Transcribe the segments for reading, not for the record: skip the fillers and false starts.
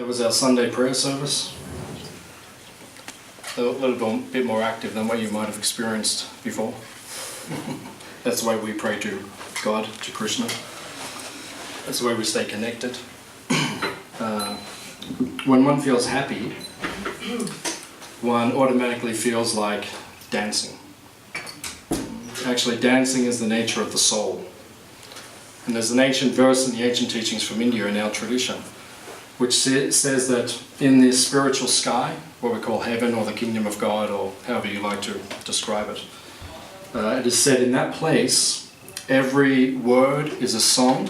That was our Sunday prayer service. A little bit more active than what you might have experienced before. That's the way we pray to God, to Krishna. That's the way we stay connected. When one feels happy, one automatically feels like dancing. Actually, dancing is the nature of the soul. And there's an ancient verse in the ancient teachings from India in our tradition, which says that in this spiritual sky, what we call heaven or the kingdom of God, or however you like to describe it, it is said in that place, every word is a song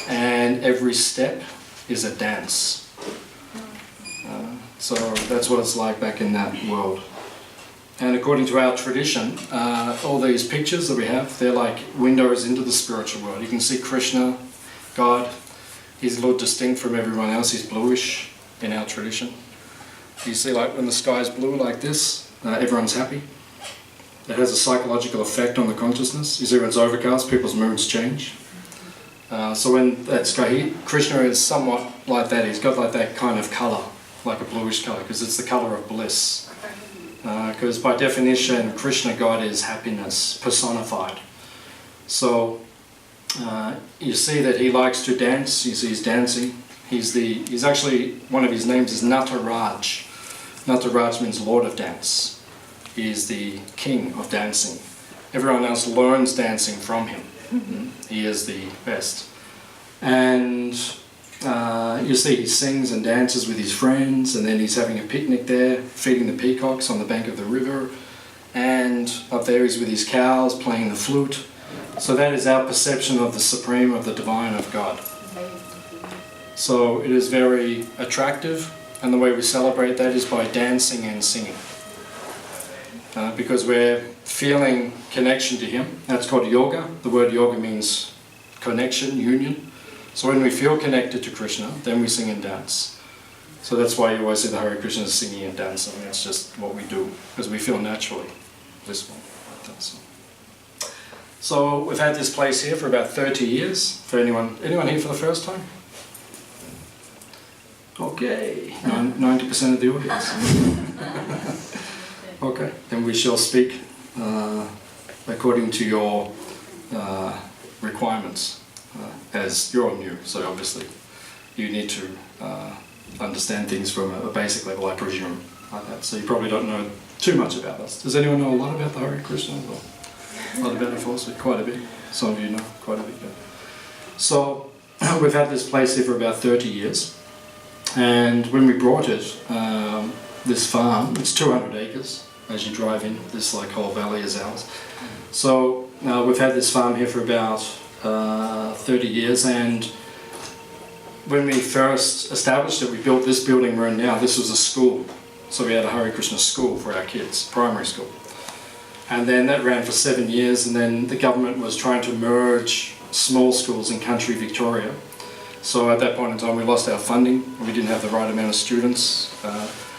and every step is a dance. So that's what it's like back in that world. And according to our tradition, all these pictures that we have, they're like windows into the spiritual world. You can see Krishna, God. He's a little distinct from everyone else. He's bluish in our tradition. You see, like when the sky is blue like this, everyone's happy. It has a psychological effect on the consciousness. You see, when it's overcast, people's moods change. So when that sky, Krishna is somewhat like that. He's got like that kind of colour, like a bluish colour, because it's the colour of bliss. Because by definition, Krishna, God, is happiness personified. So you see that he likes to dance. You see he's dancing. He's actually, one of his names is Nataraj. Nataraj means Lord of Dance. He is the king of dancing. Everyone else learns dancing from him. He is the best. And you see he sings and dances with his friends, and then he's having a picnic there, feeding the peacocks on the bank of the river. And up there he's with his cows, playing the flute. So that is our perception of the supreme, of the divine, of God. So it is very attractive, and the way we celebrate that is by dancing and singing. Because we're feeling connection to him. That's called yoga. The word yoga means connection, union. So when we feel connected to Krishna, then we sing and dance. So that's why you always see the Hare Krishnas singing and dancing. It's just what we do, because we feel naturally blissful. So we've had this place here for about 30 years. For anyone here for the first time? Okay, 90% of the audience. Okay, then we shall speak according to your requirements. As you're new, so obviously you need to understand things from a basic level, I presume, like that. So you probably don't know too much about us. Does anyone know a lot about the Hare Krishna? A lot about the philosophy? Quite a bit. Some of you know quite a bit. Yeah. So we've had this place here for about 30 years, and when we brought it, this farm, it's 200 acres as you drive in. This like whole valley is ours. So we've had this farm here for about 30 years, and when we first established it, we built this building we're in now. This was a school, so we had a Hare Krishna school for our kids, primary school. And then that ran for 7 years, and then the government was trying to merge small schools in country Victoria. So at that point in time we lost our funding, we didn't have the right amount of students.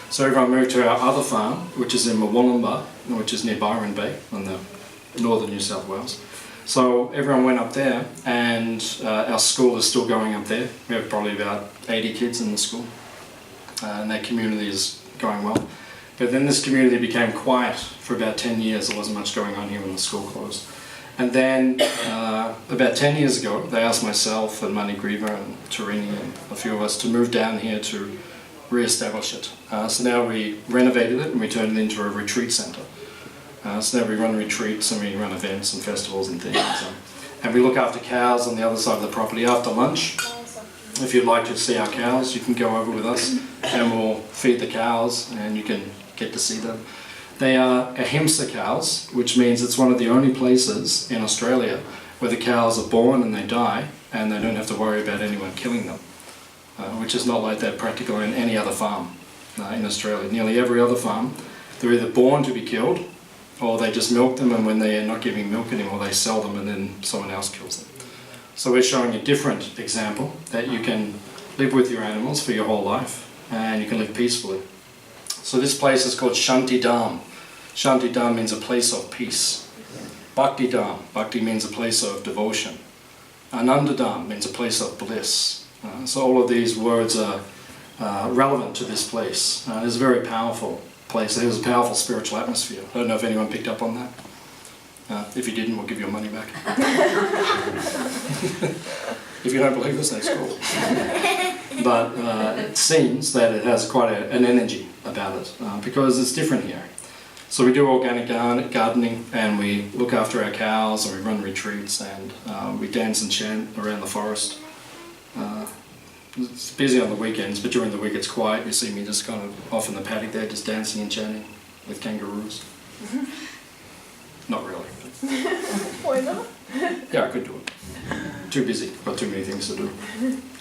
So everyone moved to our other farm, which is in Mawalumba, which is near Byron Bay, on the northern New South Wales. So everyone went up there, and our school is still going up there. We have probably about 80 kids in the school, and that community is going well. But then this community became quiet for about 10 years. There wasn't much going on here when the school closed. And then about 10 years ago, they asked myself and Manigriva and Tarini and a few of us to move down here to re-establish it. So now we renovated it and we turned it into a retreat centre. So now we run retreats and we run events and festivals and things. And we look after cows on the other side of the property after lunch. If you'd like to see our cows, you can go over with us and we'll feed the cows and you can get to see them. They are ahimsa cows, which means it's one of the only places in Australia where the cows are born and they die and they don't have to worry about anyone killing them, which is not like that practical in any other farm in Australia. Nearly every other farm, they're either born to be killed, or they just milk them, and when they are not giving milk anymore, they sell them and then someone else kills them. So we're showing a different example, that you can live with your animals for your whole life, and you can live peacefully. So this place is called Shanti Dham. Shanti Dham means a place of peace. Bhakti Dham, Bhakti means a place of devotion. Ananda Dham means a place of bliss. So all of these words are relevant to this place. It's a very powerful place. There's a powerful spiritual atmosphere. I don't know if anyone picked up on that. If you didn't, we'll give your money back. If you don't believe us, that's cool. But it seems that it has quite an energy about it because it's different here. So we do organic gardening, and we look after our cows, and we run retreats, and we dance and chant around the forest. It's busy on the weekends, but during the week it's quiet. You see me just kind of off in the paddock there, just dancing and chanting with kangaroos. Not really. Why not? Yeah, I could do it. Too busy, got too many things to do.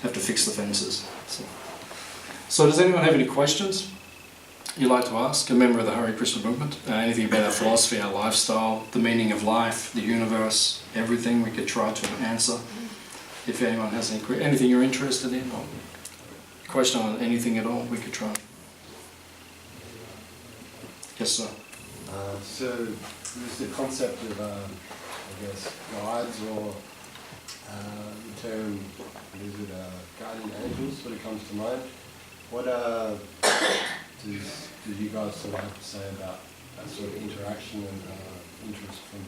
Have to fix the fences. So does anyone have any questions you'd like to ask? A member of the Hare Krishna movement? Anything about our philosophy, our lifestyle, the meaning of life, the universe, everything we could try to answer. If anyone has anything you're interested in, or question on anything at all, we could try. Yes, sir. So there's the concept of, I guess, guides, or the term, is it guardian angels, sort of comes to mind. What do you guys sort of have to say about that sort of interaction and interest from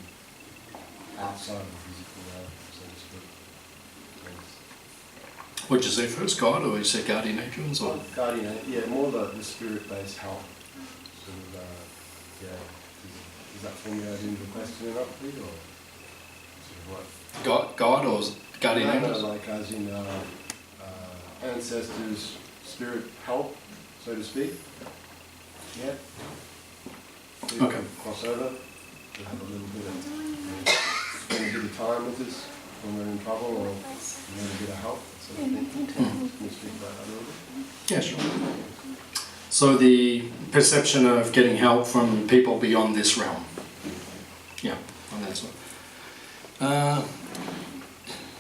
outside of the physical realm, so to speak? What did you say first, God, or you said guardian angels? Or? Guardian, yeah, more the spirit-based help. Sort of, yeah. Does that formulate into the question enough, please, or sort of what? God or guardian angels? No, like as in ancestors' spirit help, so to speak. Yeah. So Okay. Cross over. To have a little bit of spend a bit of time with us when we're in trouble, or need a bit of help. Sort of thing. Can you speak about that a little bit? Yeah, sure. So the perception of getting help from people beyond this realm. Yeah, on that side.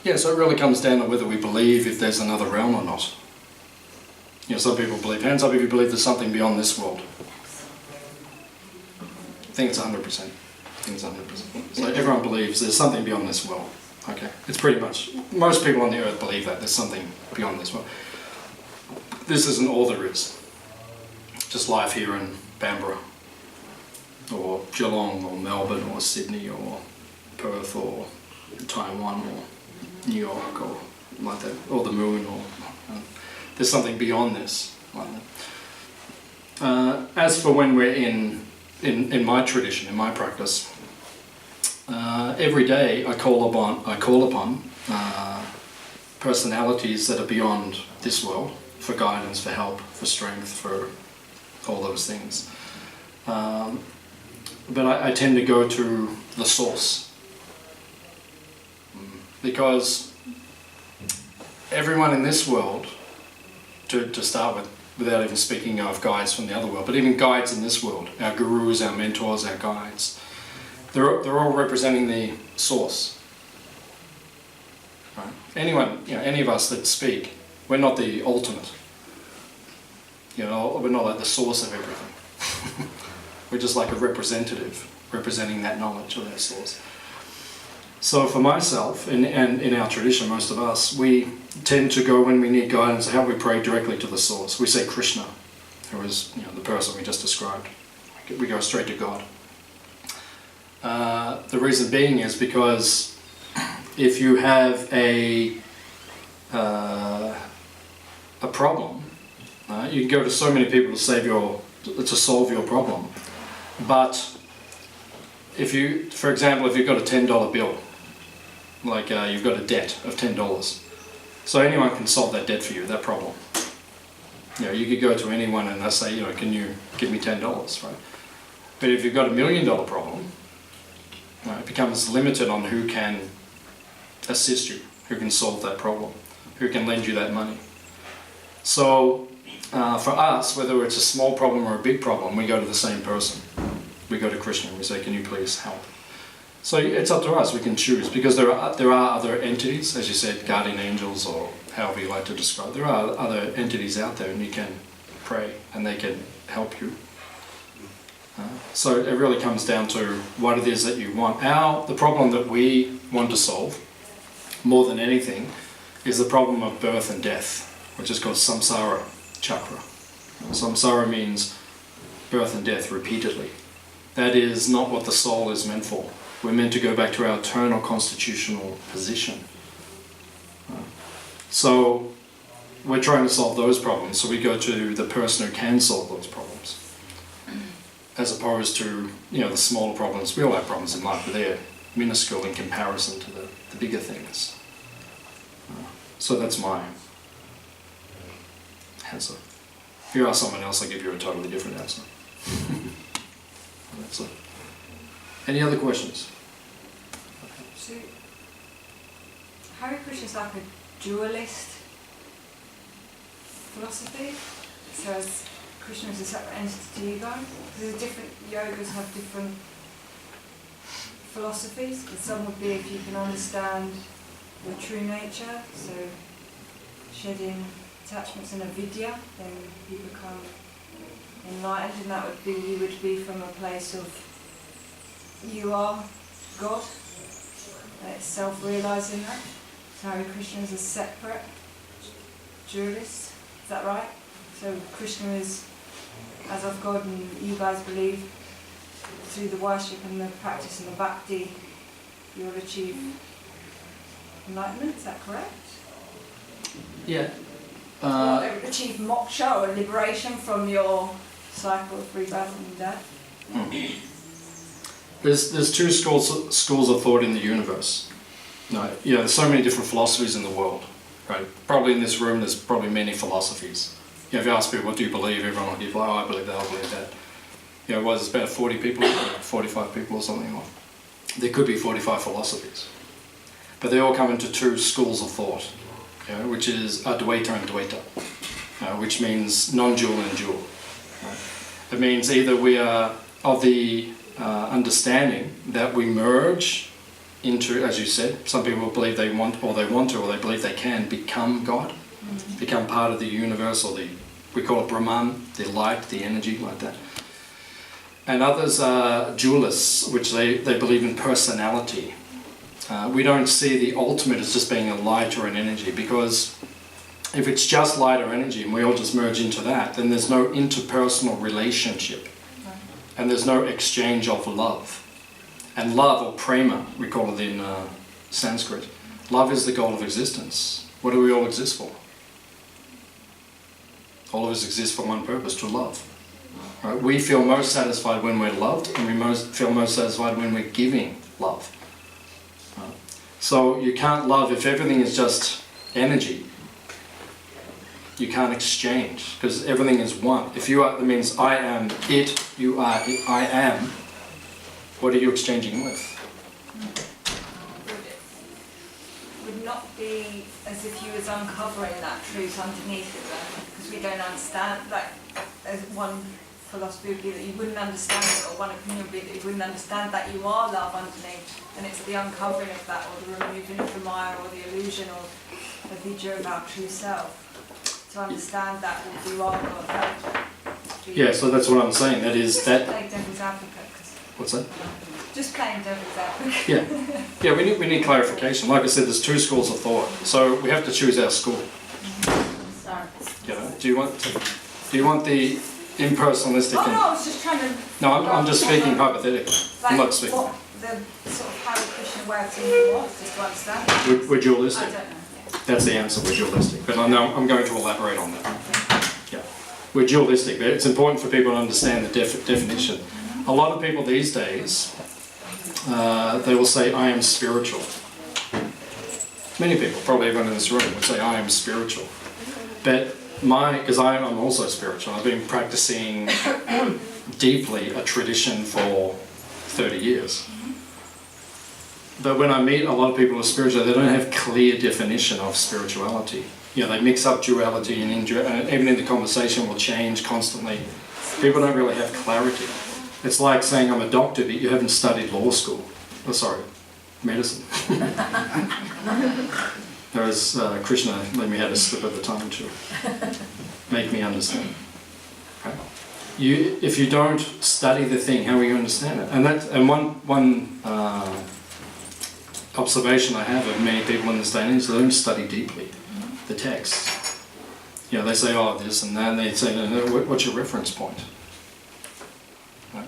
Yeah, so it really comes down to whether we believe if there's another realm or not. You know, some people believe, hands up if you believe there's something beyond this world. I think it's 100%. I think it's 100%. So everyone believes there's something beyond this world. Okay, it's pretty much, most people on the earth believe that there's something beyond this world. This isn't all there is. Just life here in Canberra, or Geelong, or Melbourne, or Sydney, or Perth, or Taiwan, or New York, or like that, or the moon, or there's something beyond this. Like that. As for when we're in my tradition, in my practice, every day I call upon personalities that are beyond this world for guidance, for help, for strength, for all those things. But I tend to go to the source, because everyone in this world, to start with, without even speaking of guides from the other world, but even guides in this world, our gurus, our mentors, our guides, they're all representing the source. Right? Anyone, any of us that speak, we're not the ultimate. We're not like the source of everything. We're just like a representative, representing that knowledge or that source. So for myself, and in our tradition, most of us, we tend to go when we need guidance, how we pray directly to the source. We say Krishna, who is the person we just described. We go straight to God. The reason being is because if you have a problem, you can go to so many people to solve your problem. But if you, for example, if you've got a $10 bill, like you've got a debt of $10, so anyone can solve that debt for you, that problem. You could go to anyone and they say, can you give me $10, right? But if you've got $1 million problem, it becomes limited on who can assist you, who can solve that problem, who can lend you that money. So for us, whether it's a small problem or a big problem, we go to the same person. We go to Krishna and we say, can you please help? So it's up to us, we can choose, because there are other entities, as you said, guardian angels, or however you like to describe. There are other entities out there, and you can pray and they can help you. So it really comes down to what it is that you want. The problem that we want to solve, more than anything, is the problem of birth and death, which is called samsara. chakra. Samsara means birth and death repeatedly. That is not what the soul is meant for. We're meant to go back to our eternal constitutional position. So we're trying to solve those problems, so we go to the person who can solve those problems. As opposed to, the smaller problems. We all have problems in life, but they're minuscule in comparison to the bigger things. So that's my answer. If you ask someone else, I'll give you a totally different answer. So, any other questions? So, Hare Krishna is like a dualist philosophy. So, as Krishna is a separate entity to ego. Because different yogas have different philosophies. But some would be if you can understand your true nature, so shedding attachments and avidya, then you become enlightened, and that would be, you would be from a place of you are God, and it's self-realising that. So Hare Krishna is a separate dualist, is that right? So Krishna is as of God, and you guys believe through the worship and the practice and the bhakti you'll achieve enlightenment, is that correct? Yeah. Achieve moksha or liberation from your cycle of rebirth and death? There's two schools of thought in the universe. No, there's so many different philosophies in the world, right? Probably in this room there's probably many philosophies. If you ask people, what do you believe? Everyone will give, I believe that, I believe that. It's about 40 people, 45 people or something like that. There could be 45 philosophies. But they all come into two schools of thought, which is Advaita and Dvaita, which means non-dual and dual. It means either we are of the understanding that we merge into, as you said, some people believe they want to, or they believe they can become God, become part of the universe, or we call it Brahman, the light, the energy, like that. And others are dualists, which they believe in personality. We don't see the ultimate as just being a light or an energy, because if it's just light or energy and we all just merge into that, then there's no interpersonal relationship and there's no exchange of love. And love, or prema, we call it in Sanskrit, love is the goal of existence. What do we all exist for? All of us exist for one purpose, to love. Right? We feel most satisfied when we're loved, and we feel most satisfied when we're giving love. So you can't love if everything is just energy. You can't exchange, because everything is one. If you are, that means I am it, you are it, I am. What are you exchanging with? Would not be as if you was uncovering that truth underneath it, because we don't understand, like, as one philosophy would be that you wouldn't understand it, or one opinion would be that you wouldn't understand that you are love underneath, and it's the uncovering of that, or the removing of the Maya, or the illusion, or the vidya of our true self. To understand that would be wrong, or Yeah, so that's what I'm saying. That is just that. playing devil's advocate. What's that? Just playing devil's advocate. Yeah. We need clarification. Like I said, there's two schools of thought, so we have to choose our school. Sorry. Do you want the impersonalistic? Oh no, I was just trying to. No, I'm just speaking hypothetically. Like I'm not speaking. what the sort of Hare Krishna way of thinking was, just to understand. We're dualistic. I don't know. That's the answer, we're dualistic. But I'm going to elaborate on that. Yeah. We're dualistic, but it's important for people to understand the definition. A lot of people these days, they will say, I am spiritual. Many people, probably everyone in this room, would say, I am spiritual. But because I'm also spiritual, I've been practicing deeply a tradition for 30 years. But when I meet a lot of people who are spiritual, they don't have clear definition of spirituality. They mix up duality and even in the conversation will change constantly. People don't really have clarity. It's like saying I'm a doctor, but you haven't studied law school. Oh, sorry, medicine. Whereas Krishna let me have a slip of the tongue to make me understand. Okay? If you don't study the thing, how will you understand it? And one observation I have of many people in this day and age, they don't study deeply the text. You know, they say, oh, this and that, and they say, no, what's your reference point? Right?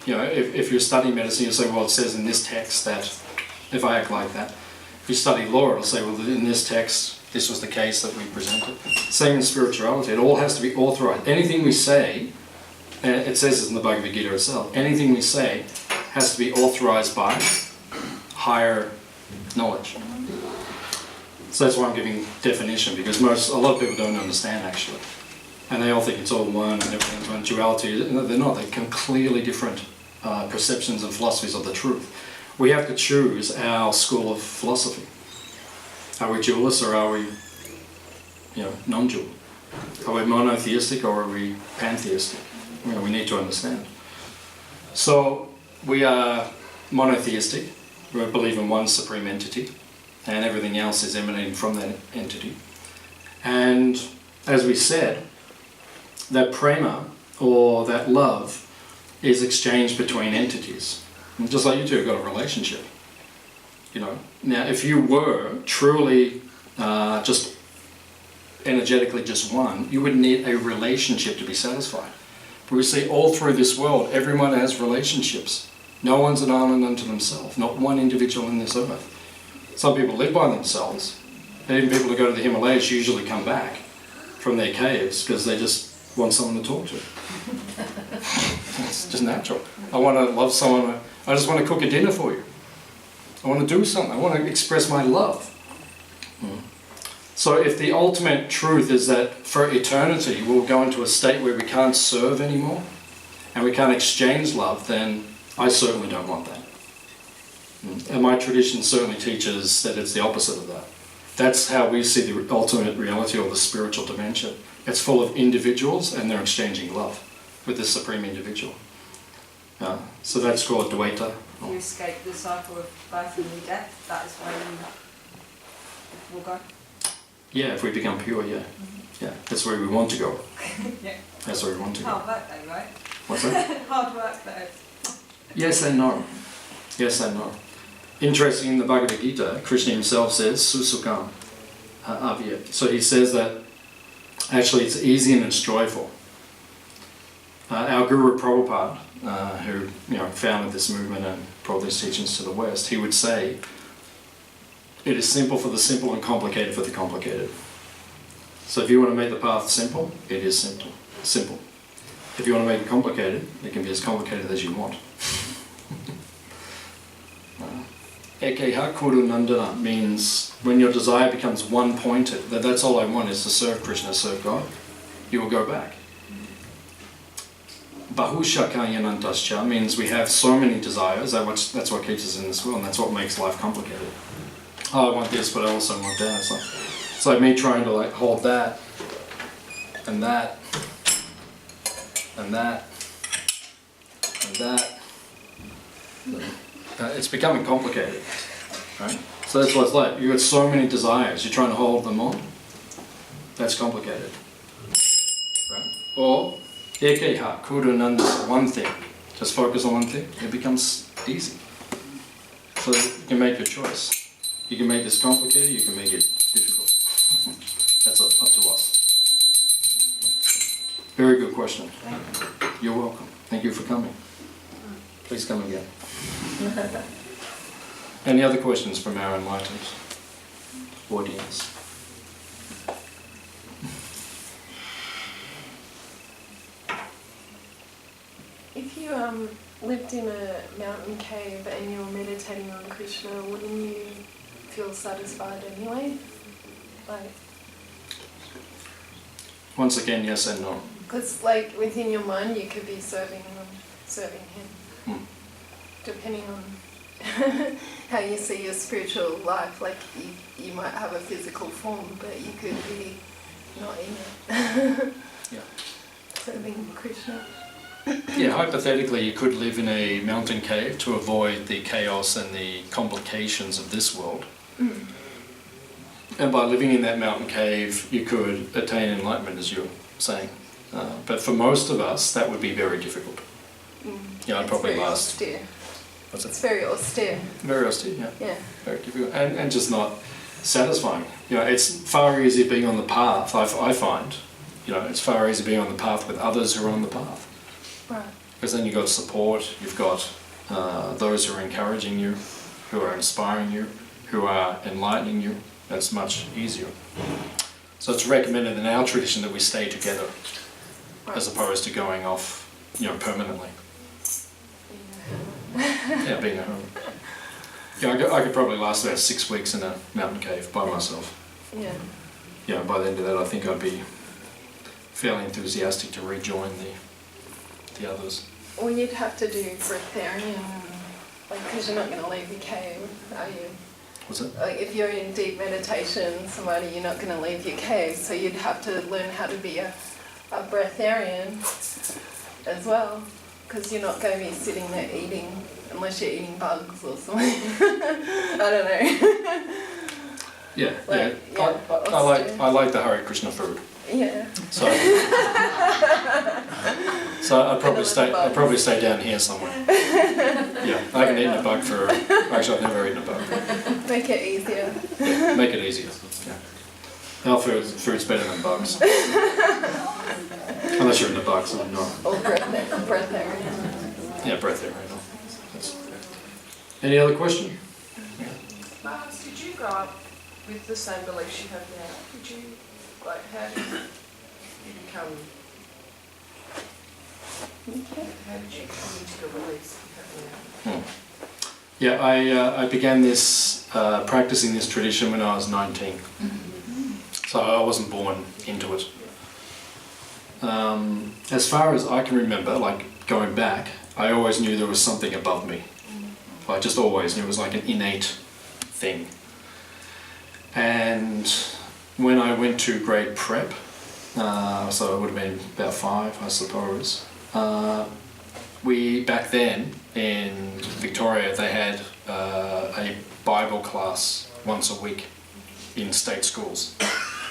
You know, if you're studying medicine, you say, well, it says in this text that, if I act like that. If you study law, it'll say, well, in this text, this was the case that we presented. Same in spirituality, it all has to be authorized. Anything we say, it says this in the Bhagavad Gita itself, anything we say has to be authorized by higher knowledge. So that's why I'm giving definition, because a lot of people don't understand actually. And they all think it's all one and everything's one duality. No, they're not, they're completely different perceptions and philosophies of the truth. We have to choose our school of philosophy. Are we dualists or are we, you know, non-dual? Are we monotheistic or are we pantheistic? You know, we need to understand. So we are monotheistic. We believe in one supreme entity, and everything else is emanating from that entity. And as we said, that prema, or that love, is exchanged between entities. And just like you two have got a relationship. You know, now if you were truly just energetically just one, you would need a relationship to be satisfied. But we see all through this world, everyone has relationships. No one's an island unto themselves, not one individual in this earth. Some people live by themselves. Even people who go to the Himalayas usually come back from their caves because they just want someone to talk to. It's just natural. I want to love someone. I just want to cook a dinner for you. I want to do something. I want to express my love. So if the ultimate truth is that for eternity we'll go into a state where we can't serve anymore and we can't exchange love, then I certainly don't want that. And my tradition certainly teaches that it's the opposite of that. That's how we see the ultimate reality or the spiritual dimension. It's full of individuals and they're exchanging love with the supreme individual. So that's called Dvaita. If you escape the cycle of birth and death, that is where you will go. Yeah, if we become pure, yeah. Yeah, that's where we want to go. Yeah. That's where we want to go. Hard work though, right? What's that? Hard work though. Yes and no. Yes and no. Interesting, in the Bhagavad Gita, Krishna himself says, Susukam Avya. So he says that actually it's easy and it's joyful. Our Guru Prabhupada, who founded this movement and brought these teachings to the West, he would say, it is simple for the simple and complicated for the complicated. So if you want to make the path simple, it is simple. Simple. If you want to make it complicated, it can be as complicated as you want. Ekeha Kuru Nandana means when your desire becomes one-pointed, that's all I want is to serve Krishna, serve God, you will go back. Bahushakayanantascha means we have so many desires, that's what keeps us in this world, and that's what makes life complicated. Oh, I want this, but I also want that. It's like me trying to hold that, and that, and that, and that. It's becoming complicated, right? So that's what it's like. You've got so many desires, you're trying to hold them on. That's complicated, right? Or ekeha, kurunanda, one thing. Just focus on one thing. It becomes easy. So you can make your choice. You can make this complicated, you can make it difficult. That's up to us. Very good question. You're welcome. Thank you for coming. Please come again. Any other questions from our enlightened audience? If you lived in a mountain cave and you were meditating on Krishna, wouldn't you feel satisfied anyway? Once again, yes and no. Because within your mind you could be serving him. Depending on how you see your spiritual life, you might have a physical form, but you could be not in it. Yeah. Serving Krishna. Yeah, hypothetically you could live in a mountain cave to avoid the chaos and the complications of this world. And by living in that mountain cave you could attain enlightenment, as you're saying. But for most of us that would be very difficult. Yeah, I'd probably last. Austere. What's it? It's very austere. Very austere, yeah. Yeah. Very difficult. And just not satisfying. You know, it's far easier being on the path, I find. You know, it's far easier being on the path with others who are on the path. Right. Because then you've got support, you've got those who are encouraging you, who are inspiring you, who are enlightening you. That's much easier. So it's recommended in our tradition that we stay together, as opposed to going off, you know, permanently. Yeah, being a hermit. Yeah, I could probably last about 6 weeks in a mountain cave by myself. Yeah. Yeah, by the end of that I think I'd be fairly enthusiastic to rejoin the others. Well, you'd have to do breatharian, like, because you're not going to leave your cave, are you? What's it? Like, if you're in deep meditation, somebody, you're not going to leave your cave, so you'd have to learn how to be a breatharian as well, because you're not going to be sitting there eating, unless you're eating bugs or something. I don't know. Yeah, Like, yeah. I like the Hare Krishna food. Yeah. So I'd probably stay down here somewhere. Yeah, I haven't eaten a bug for, actually I've never eaten a bug. Make it easier. Yeah, make it easier. Yeah. Our food's better than bugs. Unless you're into bugs, I'm not. Or breatharian. Yeah, breath there, right now. Any other question? Mars, did you grow up with the same beliefs you have now? Did you, like, how did you become, how did you come into the beliefs you have now? Yeah, I began this, practicing this tradition when I was 19. So I wasn't born into it. As far as I can remember, like going back, I always knew there was something above me. I just always knew it was like an innate thing. And when I went to grade prep, so it would have been about 5, I suppose, we, back then in Victoria, they had a Bible class once a week in state schools.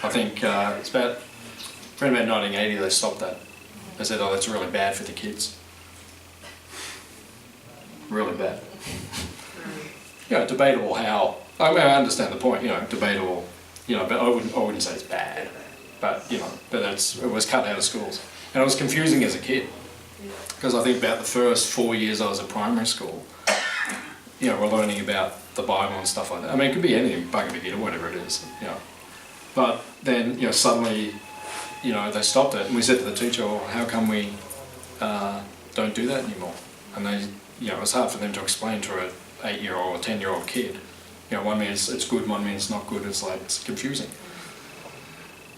I think it's about, around about 1980 they stopped that. They said, oh, that's really bad for the kids. Really bad. You know, debatable how, I mean, I understand the point, you know, debatable, you know, but I wouldn't say it's bad. But, you know, but it was cut out of schools. And it was confusing as a kid. Because I think about the first 4 years I was at primary school, you know, we're learning about the Bible and stuff like that. I mean, it could be anything, Bhagavad Gita, whatever it is, you know. But then, you know, suddenly, you know, they stopped it, and we said to the teacher, well, how come we don't do that anymore? And they, you know, it was hard for them to explain to an 8-year-old or 10-year-old kid. You know, one means it's good, one means not good. It's like, it's confusing.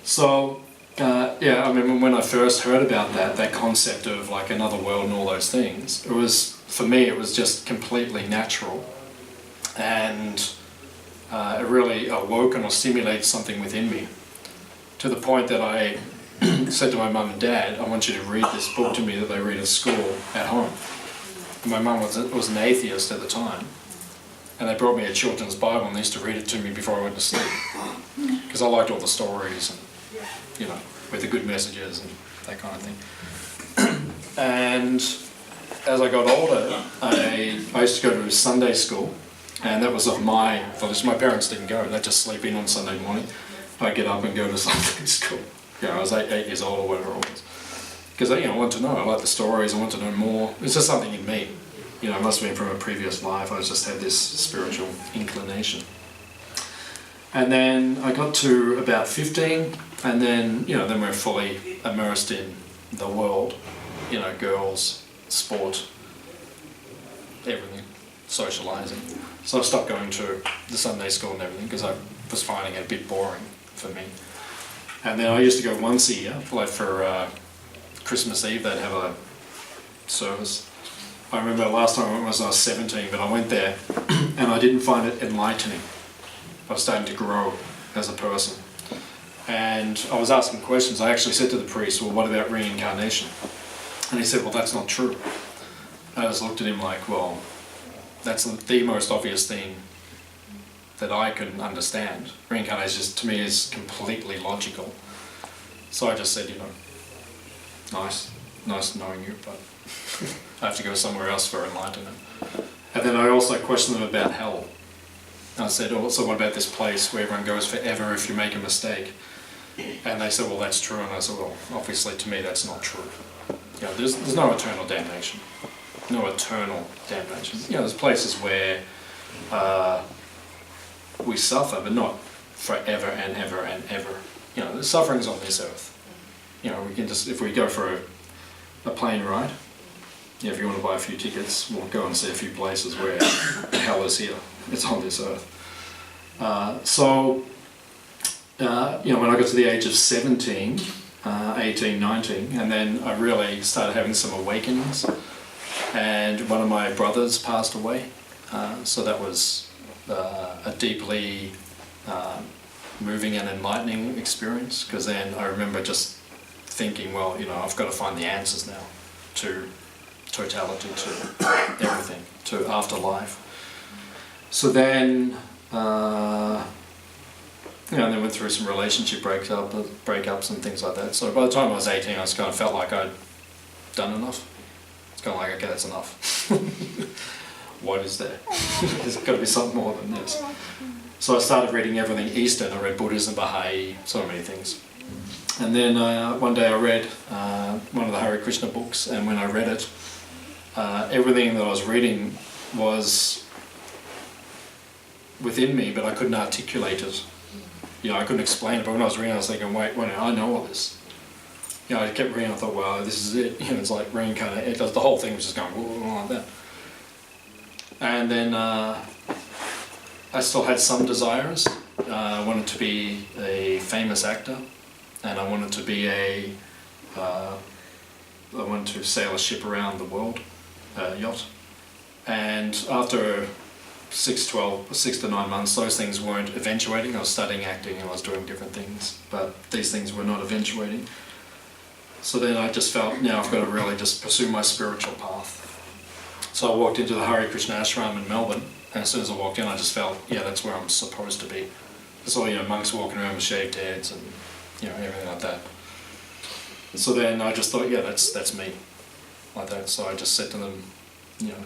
So, yeah, I mean, when I first heard about that concept of like another world and all those things, it was, for me, it was just completely natural. And it really awoken or stimulated something within me, to the point that I said to my mum and dad, I want you to read this book to me that they read at school at home. And my mum was an atheist at the time, and they brought me a children's Bible and they used to read it to me before I went to sleep, because I liked all the stories and, you know, with the good messages and that kind of thing. And as I got older, I used to go to Sunday school, and that was of my village. My parents didn't go, they'd just sleep in on Sunday morning. I'd get up and go to Sunday school. You know, I was 8 years old or whatever it was. Because, you know, I want to know, I like the stories, I want to know more. It's just something in me. You know, it must have been from a previous life, I just had this spiritual inclination. And then I got to about 15, and then, you know, then we're fully immersed in the world. You know, girls, sport, everything, socialising. So I stopped going to the Sunday school and everything, because I was finding it a bit boring for me. And then I used to go once a year, like for Christmas Eve, they'd have a service. I remember the last time I went was I was 17, but I went there and I didn't find it enlightening. I was starting to grow as a person. And I was asking questions. I actually said to the priest, well, what about reincarnation? And he said, well, that's not true. I just looked at him like, well, that's the most obvious thing that I can understand. Reincarnation, to me, is completely logical. So I just said, you know, nice knowing you, but I have to go somewhere else for enlightenment. And then I also questioned them about hell. And I said, oh, so what about this place where everyone goes forever if you make a mistake? And they said, well, that's true. And I said, well, obviously to me that's not true. You know, there's no eternal damnation. No eternal damnation. You know, there's places where we suffer, but not forever and ever and ever. You know, the suffering's on this earth. You know, we can just, if we go for a plane ride, you know, if you want to buy a few tickets, we'll go and see a few places where hell is here. It's on this earth. You know, when I got to the age of 17, 18, 19, and then I really started having some awakenings, and one of my brothers passed away, so that was a deeply moving and enlightening experience, because then I remember just thinking, well, you know, I've got to find the answers now to totality, to everything, to afterlife. So then, you know, and then went through some relationship breakups and things like that. So by the time I was 18, I just kind of felt like I'd done enough. It's kind of like, okay, that's enough. What is there? There's got to be something more than this. So I started reading everything Eastern. I read Buddhism, Baha'i, so many things. And then one day I read one of the Hare Krishna books, and when I read it, everything that I was reading was within me, but I couldn't articulate it. You know, I couldn't explain it, but when I was reading, I was thinking, wait, I know all this. You know, I kept reading, I thought, well, this is it. You know, it's like reincarnation. The whole thing was just going like that. And then I still had some desires. I wanted to be a famous actor, and I wanted to be I wanted to sail a ship around the world, a yacht. And after 6 to 9 months, those things weren't eventuating. I was studying acting and I was doing different things, but these things were not eventuating. So then I just felt, now I've got to really just pursue my spiritual path. So I walked into the Hare Krishna ashram in Melbourne, and as soon as I walked in, I just felt, yeah, that's where I'm supposed to be. I saw, you know, monks walking around with shaved heads and, you know, everything like that. So then I just thought, yeah, that's me, like that. So I just said to them, you know,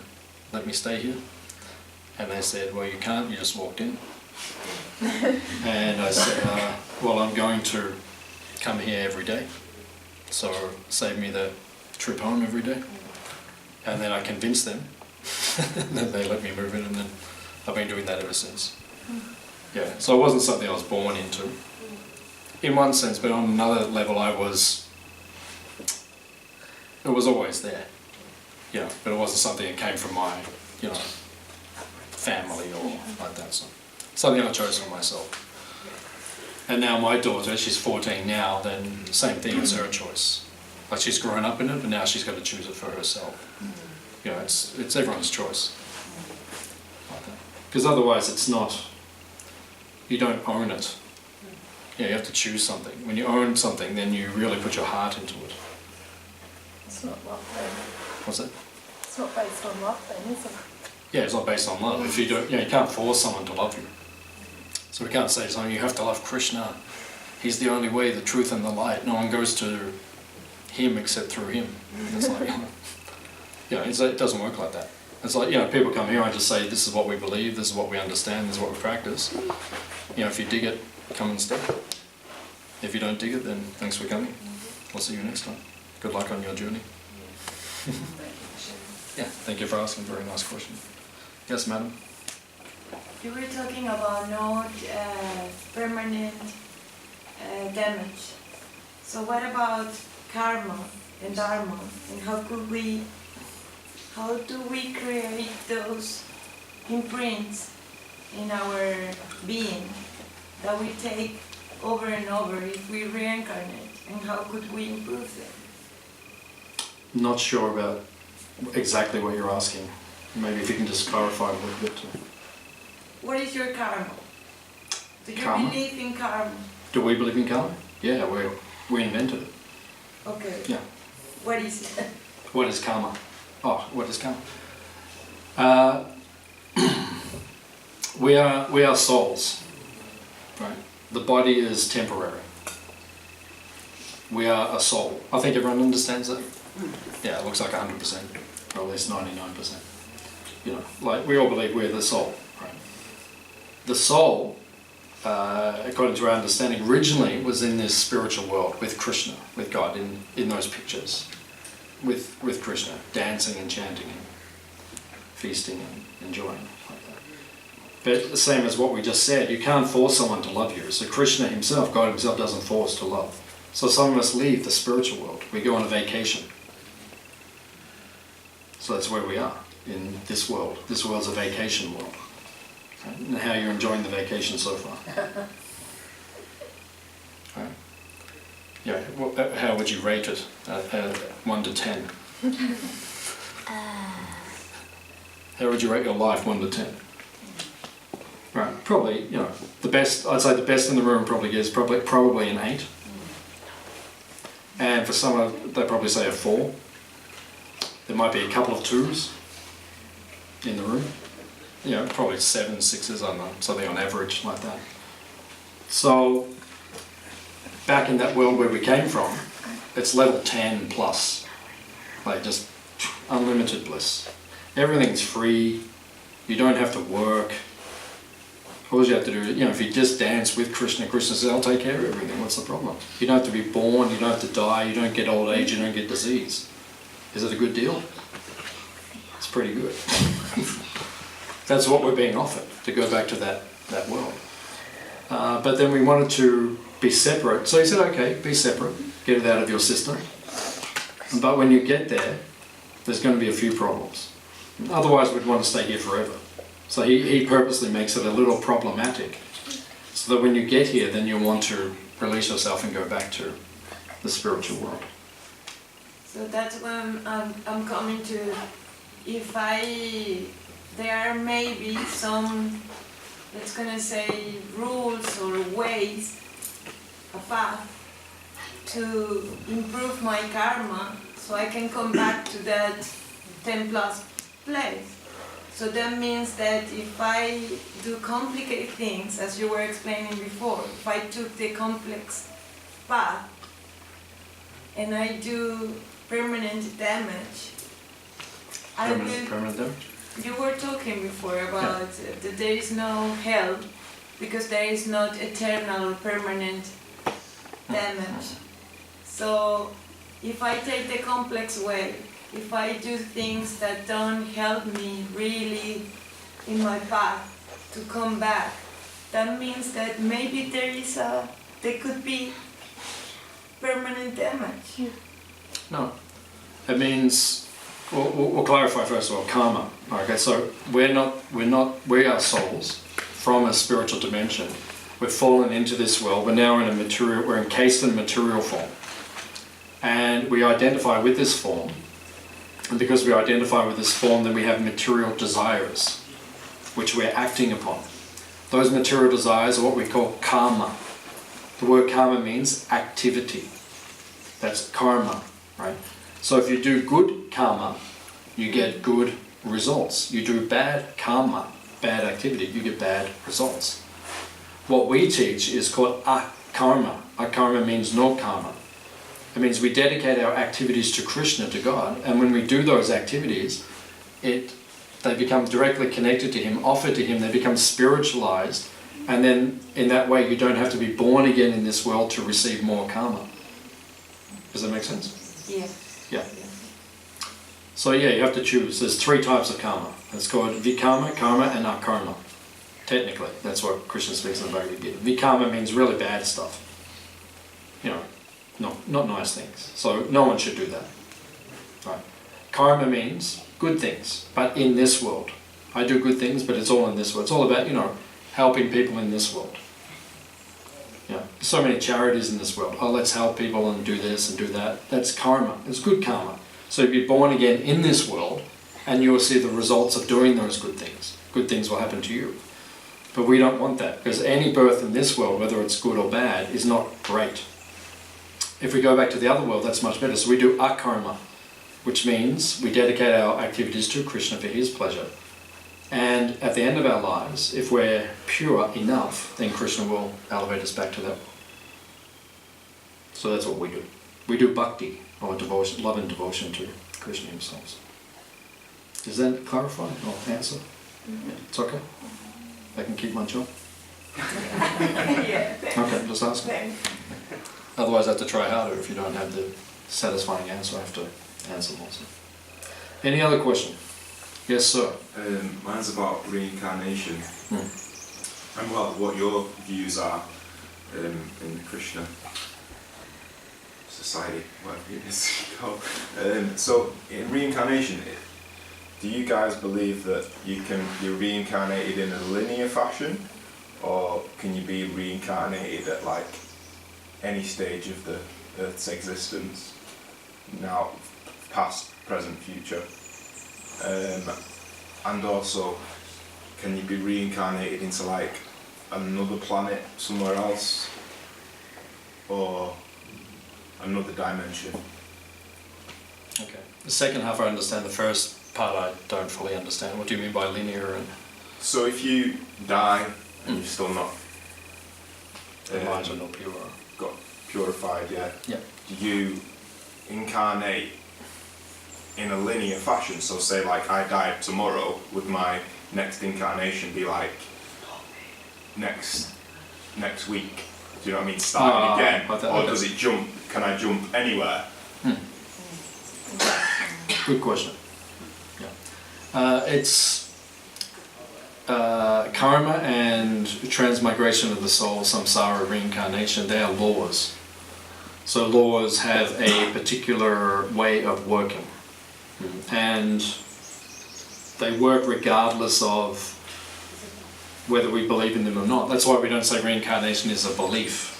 let me stay here. And they said, well, you can't, you just walked in. And I said, well, I'm going to come here every day. So save me the trip home every day. And then I convinced them. And then they let me move in, and then I've been doing that ever since. Yeah, so it wasn't something I was born into, in one sense, but on another level it was always there. Yeah, but it wasn't something that came from my, you know, family or like that. So something I chose for myself. And now my daughter, she's 14 now, then same thing, it's her choice. Like, she's grown up in it, but now she's got to choose it for herself. You know, it's everyone's choice. Like that. Because otherwise it's not, you don't own it. Yeah, you have to choose something. When you own something, then you really put your heart into it. It's not love then. What's that? It's not based on love then, is it? Yeah, it's not based on love. If you don't, you know, you can't force someone to love you. So we can't say to someone, you have to love Krishna. He's the only way, the truth and the light. No one goes to him except through him. It's like, you know, it doesn't work like that. It's like, you know, people come here, I just say, this is what we believe, this is what we understand, this is what we practice. You know, if you dig it, come and stay. If you don't dig it, then thanks for coming. I'll see you next time. Good luck on your journey. Yeah, thank you for asking. Very nice question. Yes, madam? You were talking about no permanent damage. So what about karma and dharma, and how do we create those imprints in our being that we take over and over if we reincarnate, and how could we improve them? Not sure about exactly what you're asking. Maybe if you can just clarify a little bit. What is your karma? Do you Karma? believe in karma? Do we believe in karma? Yeah, we invented it. Okay. Yeah. What is it? What is karma? Oh, what is karma? We are souls, right? The body is temporary. We are a soul. I think everyone understands that. Yeah, it looks like 100%, or at least 99%. You know, like we all believe we're the soul, right? the soul, according to our understanding, originally was in this spiritual world with Krishna, with God, in those pictures, with Krishna, dancing and chanting and feasting and enjoying like that. But the same as what we just said, you can't force someone to love you. So Krishna himself, God himself, doesn't force to love. So some of us leave the spiritual world. We go on a vacation. So that's where we are, in this world. This world's a vacation world. Right? And how you're enjoying the vacation so far. Right? Yeah, well, how would you rate it? 1 to 10. How would you rate your life, 1 to 10? Right, probably, you know, the best, I'd say the best in the room probably is probably an 8. And for some, they'd probably say a 4. There might be a couple of 2s in the room. You know, probably 7, 6s, I don't know, something on average like that. So, back in that world where we came from, it's level 10 plus. Like just unlimited bliss. Everything's free. You don't have to work. All you have to do, you know, if you just dance with Krishna, Krishna says, I'll take care of everything. What's the problem? You don't have to be born, you don't have to die, you don't get old age, you don't get disease. Is it a good deal? It's pretty good. That's what we're being offered, to go back to that world. But then we wanted to be separate. So he said, okay, be separate, get it out of your system. But when you get there, there's going to be a few problems. Otherwise we'd want to stay here forever. So he purposely makes it a little problematic, so that when you get here, then you'll want to release yourself and go back to the spiritual world. So that's when I'm coming to, if there are maybe some, let's gonna say, rules or ways, a path, to improve my karma, so I can come back to that 10 plus place. So that means that if I do complicated things, as you were explaining before, if I took the complex path and I do permanent damage, Permanent damage? You were talking before about that there is no hell because there is not eternal or permanent damage. So if I take the complex way, if I do things that don't help me really in my path to come back, that means that maybe there could be permanent damage. No. It means, we'll clarify first of all, karma. Okay, so we are souls from a spiritual dimension. We've fallen into this world, we're now we're encased in material form. And we identify with this form. And because we identify with this form, then we have material desires, which we're acting upon. Those material desires are what we call karma. The word karma means activity. That's karma, right? So if you do good karma, you get good results. You do bad karma, bad activity, you get bad results. What we teach is called akarma. Akarma means no karma. It means we dedicate our activities to Krishna, to God, and when we do those activities, they become directly connected to Him, offered to Him, they become spiritualized, and then in that way you don't have to be born again in this world to receive more karma. Does that make sense? Yeah. Yeah. So yeah, you have to choose. There's 3 types of karma. It's called vikarma, karma, and akarma. Technically, that's what Krishna speaks in the Bhagavad Gita. Vikarma means really bad stuff. You know, not nice things. So no one should do that. Right. Karma means good things, but in this world. I do good things, but it's all in this world. It's all about, you know, helping people in this world. Yeah. So many charities in this world. Oh, let's help people and do this and do that. That's karma. It's good karma. So you'll be born again in this world, and you will see the results of doing those good things. Good things will happen to you. But we don't want that, because any birth in this world, whether it's good or bad, is not great. If we go back to the other world, that's much better. So we do akarma, which means we dedicate our activities to Krishna for His pleasure. And at the end of our lives, if we're pure enough, then Krishna will elevate us back to that. So that's what we do. We do bhakti, or devotion, love and devotion to Krishna Himself. Does that clarify or answer? Yeah, it's okay? I can keep my job. Yeah. Okay, just asking. Then, Otherwise, I have to try harder if you don't have the satisfying answer. I have to answer more. So. Any other question? Yes, sir. Mine's about reincarnation. And well, what your views are in the Krishna society, whatever it is called. So, in reincarnation, do you guys believe that you can be reincarnated in a linear fashion, or can you be reincarnated at like any stage of the Earth's existence, now, past, present, future? And also, can you be reincarnated into like another planet somewhere else, or another dimension? Okay. The second half I understand. The first part I don't fully understand. What do you mean by linear? And So if you die and you've still not enlightened or pure? got purified yet, Yeah. do you incarnate in a linear fashion? So say like I died tomorrow, would my next incarnation be like next week? Do you know what I mean? Starting again? Or does it jump? Can I jump anywhere? Good question. Yeah. It's karma and transmigration of the soul, samsara, reincarnation, they are laws. So laws have a particular way of working. And they work regardless of whether we believe in them or not. That's why we don't say reincarnation is a belief.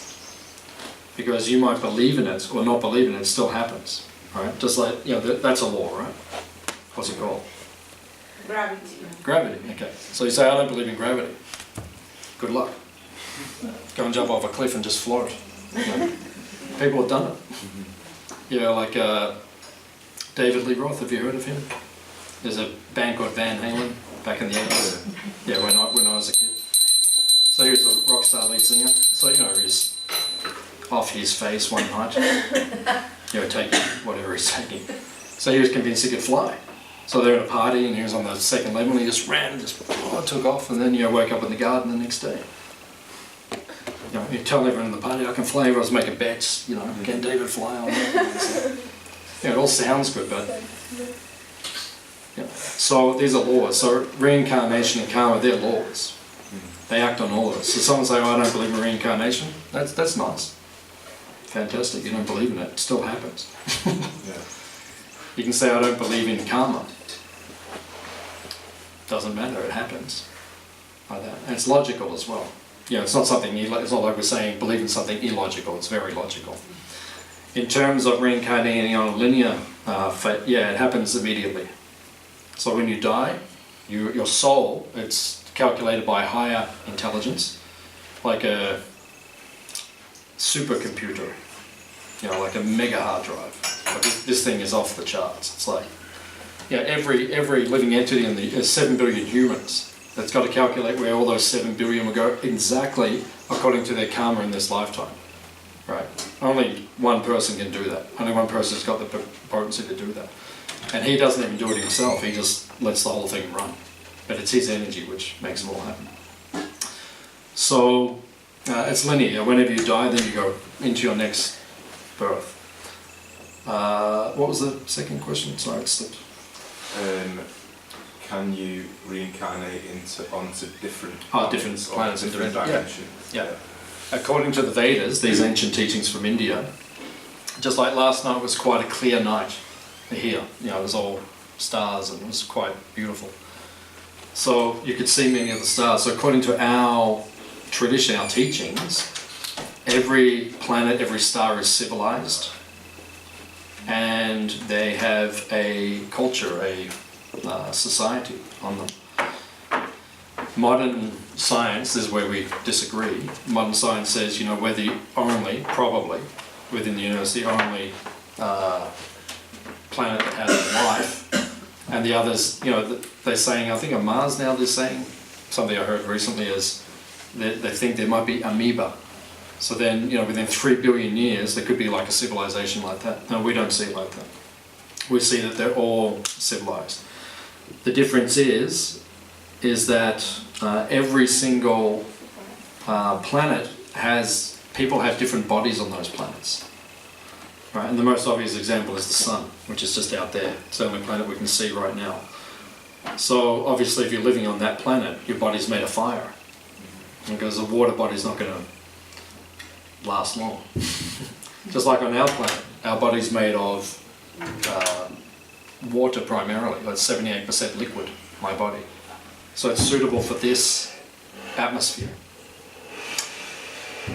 Because you might believe in it or not believe in it, it still happens. Right? Just like, you know, that's a law, right? What's it called? Gravity. Gravity, okay. So you say, I don't believe in gravity. Good luck. Go and jump off a cliff and just float. You know? People have done it. You know, like David Lee Roth, have you heard of him? There's a band called Van Halen back in the 80s. Yeah, when I was a kid. So he was a rock star lead singer. So, you know, he's off his face one night. You know, taking whatever he's taking. So he was convinced he could fly. So they're at a party and he was on the second level and he just ran and just took off, and then, you know, woke up in the garden the next day. You know, you tell everyone in the party, I can fly. Everyone's making bets, you know, can David fly on that? So, you know, it all sounds good, but yeah. So these are laws. So reincarnation and karma, they're laws. They act on all of us. So someone say, oh, I don't believe in reincarnation. That's nice. Fantastic. You don't believe in it. It still happens. Yeah. You can say, I don't believe in karma. Doesn't matter. It happens. Like that. And it's logical as well. You know, it's not something. It's not like we're saying believe in something illogical. It's very logical. In terms of reincarnating on a linear fate, yeah, it happens immediately. So when you die, your soul, it's calculated by higher intelligence, like a supercomputer, you know, like a mega hard drive. Like this thing is off the charts. It's like, you know, every living entity in there's 7 billion humans. That's got to calculate where all those 7 billion will go exactly according to their karma in this lifetime. Right? Only one person can do that. Only one person's got the potency to do that. And he doesn't even do it himself. He just lets the whole thing run. But it's his energy which makes it all happen. So it's linear. Whenever you die, then you go into your next birth. What was the second question? Sorry, it slipped. Can you reincarnate onto different different planets and different dimensions? Yeah. According to the Vedas, these ancient teachings from India, just like last night was quite a clear night here. You know, it was all stars and it was quite beautiful. So you could see many of the stars. So according to our tradition, our teachings, every planet, every star is civilized, and they have a culture, a society on them. Modern science, this is where we disagree. Modern science says, you know, we're the only, probably, within the universe, the only planet that has life. And the others, you know, they're saying, I think on Mars now they're saying, something I heard recently is, they think there might be amoeba. So then, you know, within 3 billion years, there could be like a civilization like that. No, we don't see it like that. We see that they're all civilized. The difference is that every single planet has, people have different bodies on those planets. Right? And the most obvious example is the sun, which is just out there. It's the only planet we can see right now. So obviously if you're living on that planet, your body's made of fire. Because the water body's not going to last long. Just like on our planet, our body's made of water primarily. That's 78% liquid, my body. So it's suitable for this atmosphere.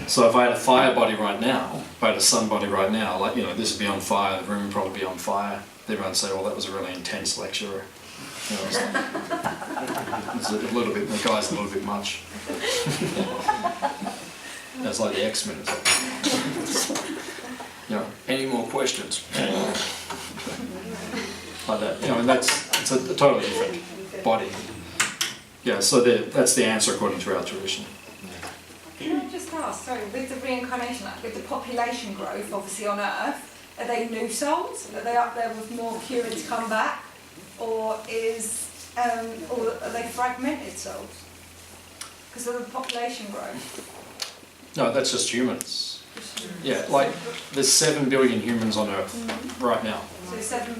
So if I had a fire body right now, if I had a sun body right now, like, you know, this would be on fire, the room would probably be on fire. Everyone would say, well, that was a really intense lecture. You know, it's a little bit, the guy's a little bit much. That's like the X-Men. You know, any more questions? Like that, you know, and it's a totally different body. Yeah, so that's the answer according to our tradition. Can I just ask, sorry, with the reincarnation, like with the population growth, obviously on Earth, are they new souls? Are they up there with more curing to come back? Or or are they fragmented souls? Because of the population growth? No, that's just humans. Yeah, like there's 7 billion humans on Earth right now. So 7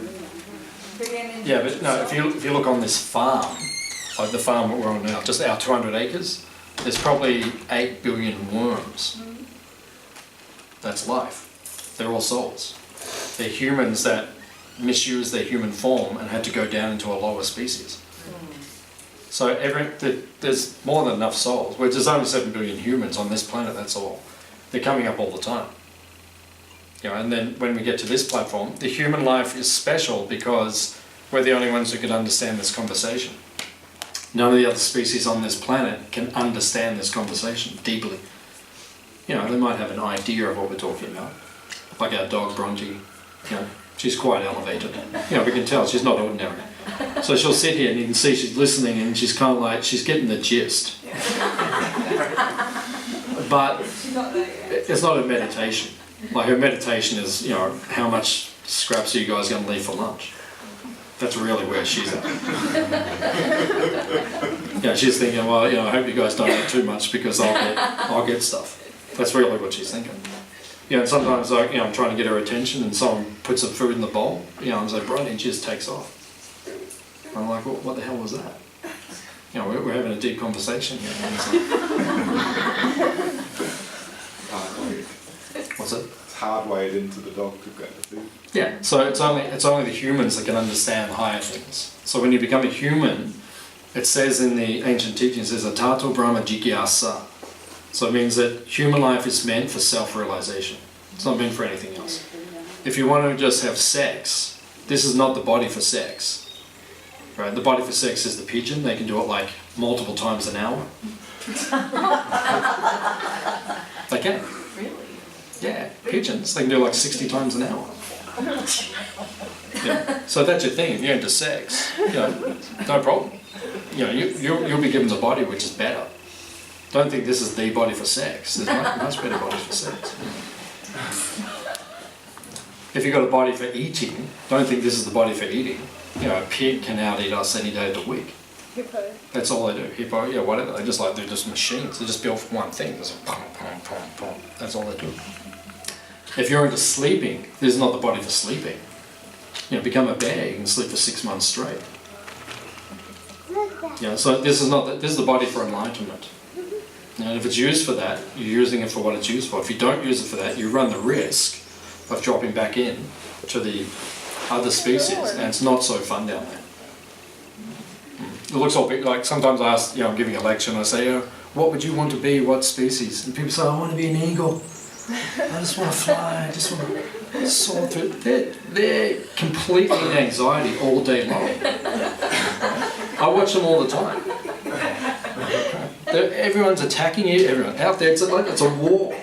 billion Yeah, but no, if you look on this farm, like the farm that we're on now, just our 200 acres, there's probably 8 billion worms. That's life. They're all souls. They're humans that misused their human form and had to go down into a lower species. So there's more than enough souls. There's only 7 billion humans on this planet, that's all. They're coming up all the time. You know, and then when we get to this platform, the human life is special because we're the only ones who can understand this conversation. None of the other species on this planet can understand this conversation deeply. You know, they might have an idea of what we're talking about. Like our dog Bronte, you know, she's quite elevated. You know, we can tell she's not ordinary. So she'll sit here and you can see she's listening and she's kind of like, she's getting the gist. But it's not a meditation. Like her meditation is, you know, how much scraps are you guys going to leave for lunch? That's really where she's at. Yeah, she's thinking, well, you know, I hope you guys don't eat too much because I'll get stuff. That's really what she's thinking. You know, and sometimes, like, you know, I'm trying to get her attention and someone puts some food in the bowl, you know, and I'm like, Bronte, and she just takes off. And I'm like, well, what the hell was that? You know, we're having a deep conversation here. What's it? It's hardwired into the dog to get the food. Yeah, so it's only the humans that can understand higher things. So when you become a human, it says in the ancient teachings, there's a tato brahma jigyasa. So it means that human life is meant for self-realization. It's not meant for anything else. If you want to just have sex, this is not the body for sex. Right? The body for sex is the pigeon. They can do it like multiple times an hour. They can. Really? Yeah, pigeons. They can do like 60 times an hour. Yeah. So that's your thing. If you're into sex, you know, no problem. You know, you'll be given the body which is better. Don't think this is the body for sex. There's much better bodies for sex. If you've got a body for eating, don't think this is the body for eating. You know, a pig can out-eat us any day of the week. Hippo. That's all they do. Hippo, yeah, whatever. They're just machines. They're just built for one thing. There's a pom, pom, pom, pom. That's all they do. If you're into sleeping, this is not the body for sleeping. You know, become a bear, you can sleep for 6 months straight. Yeah, so this is the body for enlightenment. And if it's used for that, you're using it for what it's used for. If you don't use it for that, you run the risk of dropping back in to the other species, and it's not so fun down there. It looks all big, like sometimes I ask, you know, I'm giving a lecture and I say, what would you want to be, what species? And people say, I want to be an eagle. I just want to fly, I just want to soar through. They're completely in anxiety all day long. I watch them all the time. Everyone's attacking you, everyone out there, it's a war.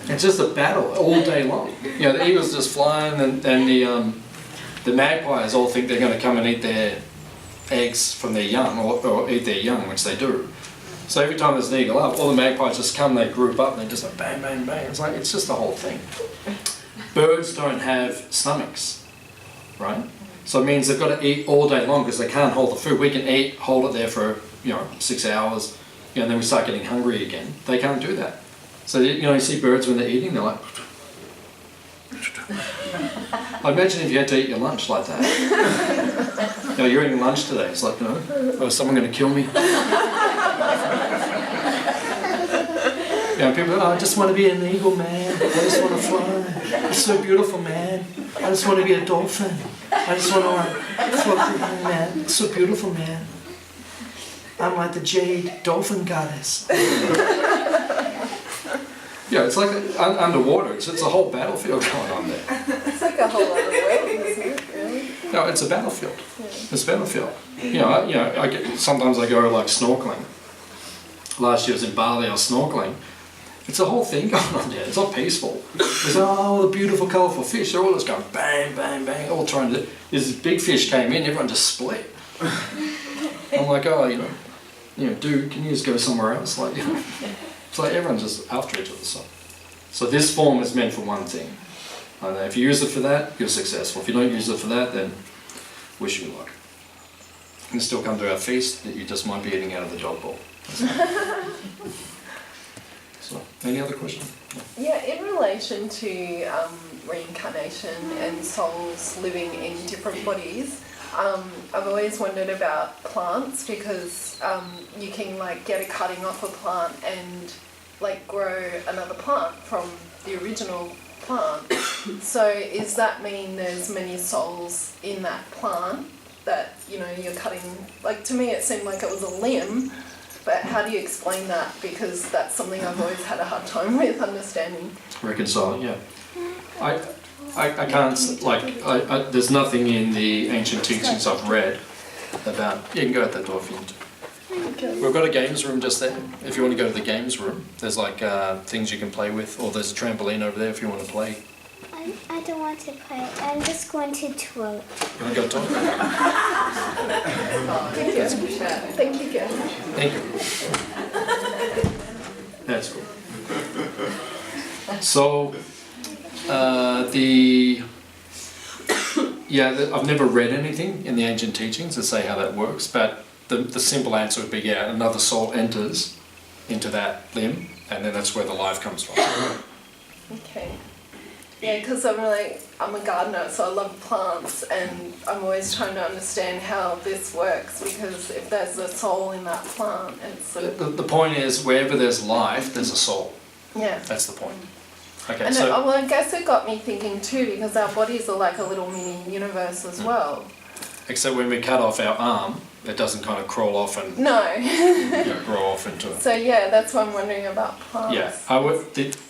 It's just a battle all day long. You know, the eagles just flying and the magpies all think they're going to come and eat their eggs from their young, or eat their young, which they do. So every time there's an eagle up, all the magpies just come, they group up, and they just like bang, bang, bang. It's just the whole thing. Birds don't have stomachs, right? So it means they've got to eat all day long because they can't hold the food. We can eat, hold it there for 6 hours, and then we start getting hungry again. They can't do that. So you see birds when they're eating, they're like. I imagine if you had to eat your lunch like that. You're eating lunch today. It's like, oh, is someone going to kill me? People go, oh, I just want to be an eagle, man. I just want to fly. It's so beautiful, man. I just want to be a dolphin. I just want to float, man. It's so beautiful, man. I'm like the jade dolphin goddess. Yeah, it's like underwater. It's a whole battlefield going on there. It's like a whole other world, isn't it? Really? No, it's a battlefield. Yeah. It's a battlefield. Sometimes I go like snorkeling. Last year I was in Bali. I was snorkeling. It's a whole thing going on there. It's not peaceful. There's all the beautiful, colourful fish. They're all just going bang, bang, bang. All trying to. This big fish came in. Everyone just split. I'm like, oh, dude, can you just go somewhere else? Like, it's like everyone's just after each other. So this form is meant for one thing. And if you use it for that, you're successful. If you don't use it for that, then wish you luck. You can still come to our feast, that you just might be eating out of the jog bowl. So, any other questions? Yeah, in relation to reincarnation and souls living in different bodies, I've always wondered about plants because you can get a cutting off a plant and grow another plant from the original plant. So does that mean there's many souls in that plant that you're cutting? To me it seemed like it was a limb, but how do you explain that? Because that's something I've always had a hard time with understanding. Reconciling, yeah. I can't, there's nothing in the ancient teachings I've read about, you can go out that door if you want to. Okay. We've got a games room just there. If you want to go to the games room, there's things you can play with, or there's a trampoline over there if you want to play. I don't want to play. I'm just going to toilet. You want to go to toilet? Thank you. Thank you, Gary. Thank you. That's cool. So, I've never read anything in the ancient teachings to say how that works, but the simple answer would be, another soul enters into that limb, and then that's where the life comes from. Okay. Yeah, because I'm a gardener, so I love plants, and I'm always trying to understand how this works, because if there's a soul in that plant, it's The point is, wherever there's life, there's a soul. Yeah. That's the point. Okay, And I guess it got me thinking too, because our bodies are like a little mini universe as well. Except when we cut off our arm, it doesn't kind of crawl off and No. grow off into it. So that's why I'm wondering about plants. Yeah,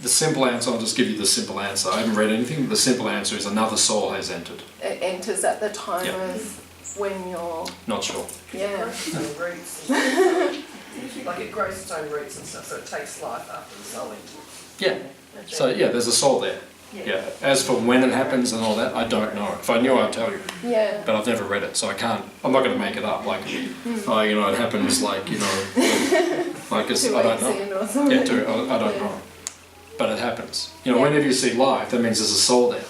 the simple answer, I'll just give you the simple answer. I haven't read anything, but the simple answer is another soul has entered. It enters at the time of when you're... Not sure. Yeah. Its own roots. It grows its own roots and stuff, so it takes life after the soul enters. Yeah. So there's a soul there. Yeah. As for when it happens and all that, I don't know. If I knew, I'd tell you. Yeah. But I've never read it, so I can't. I'm not going to make it up. It happens I don't know. Yeah, I don't know. But it happens. Whenever you see life, that means there's a soul there.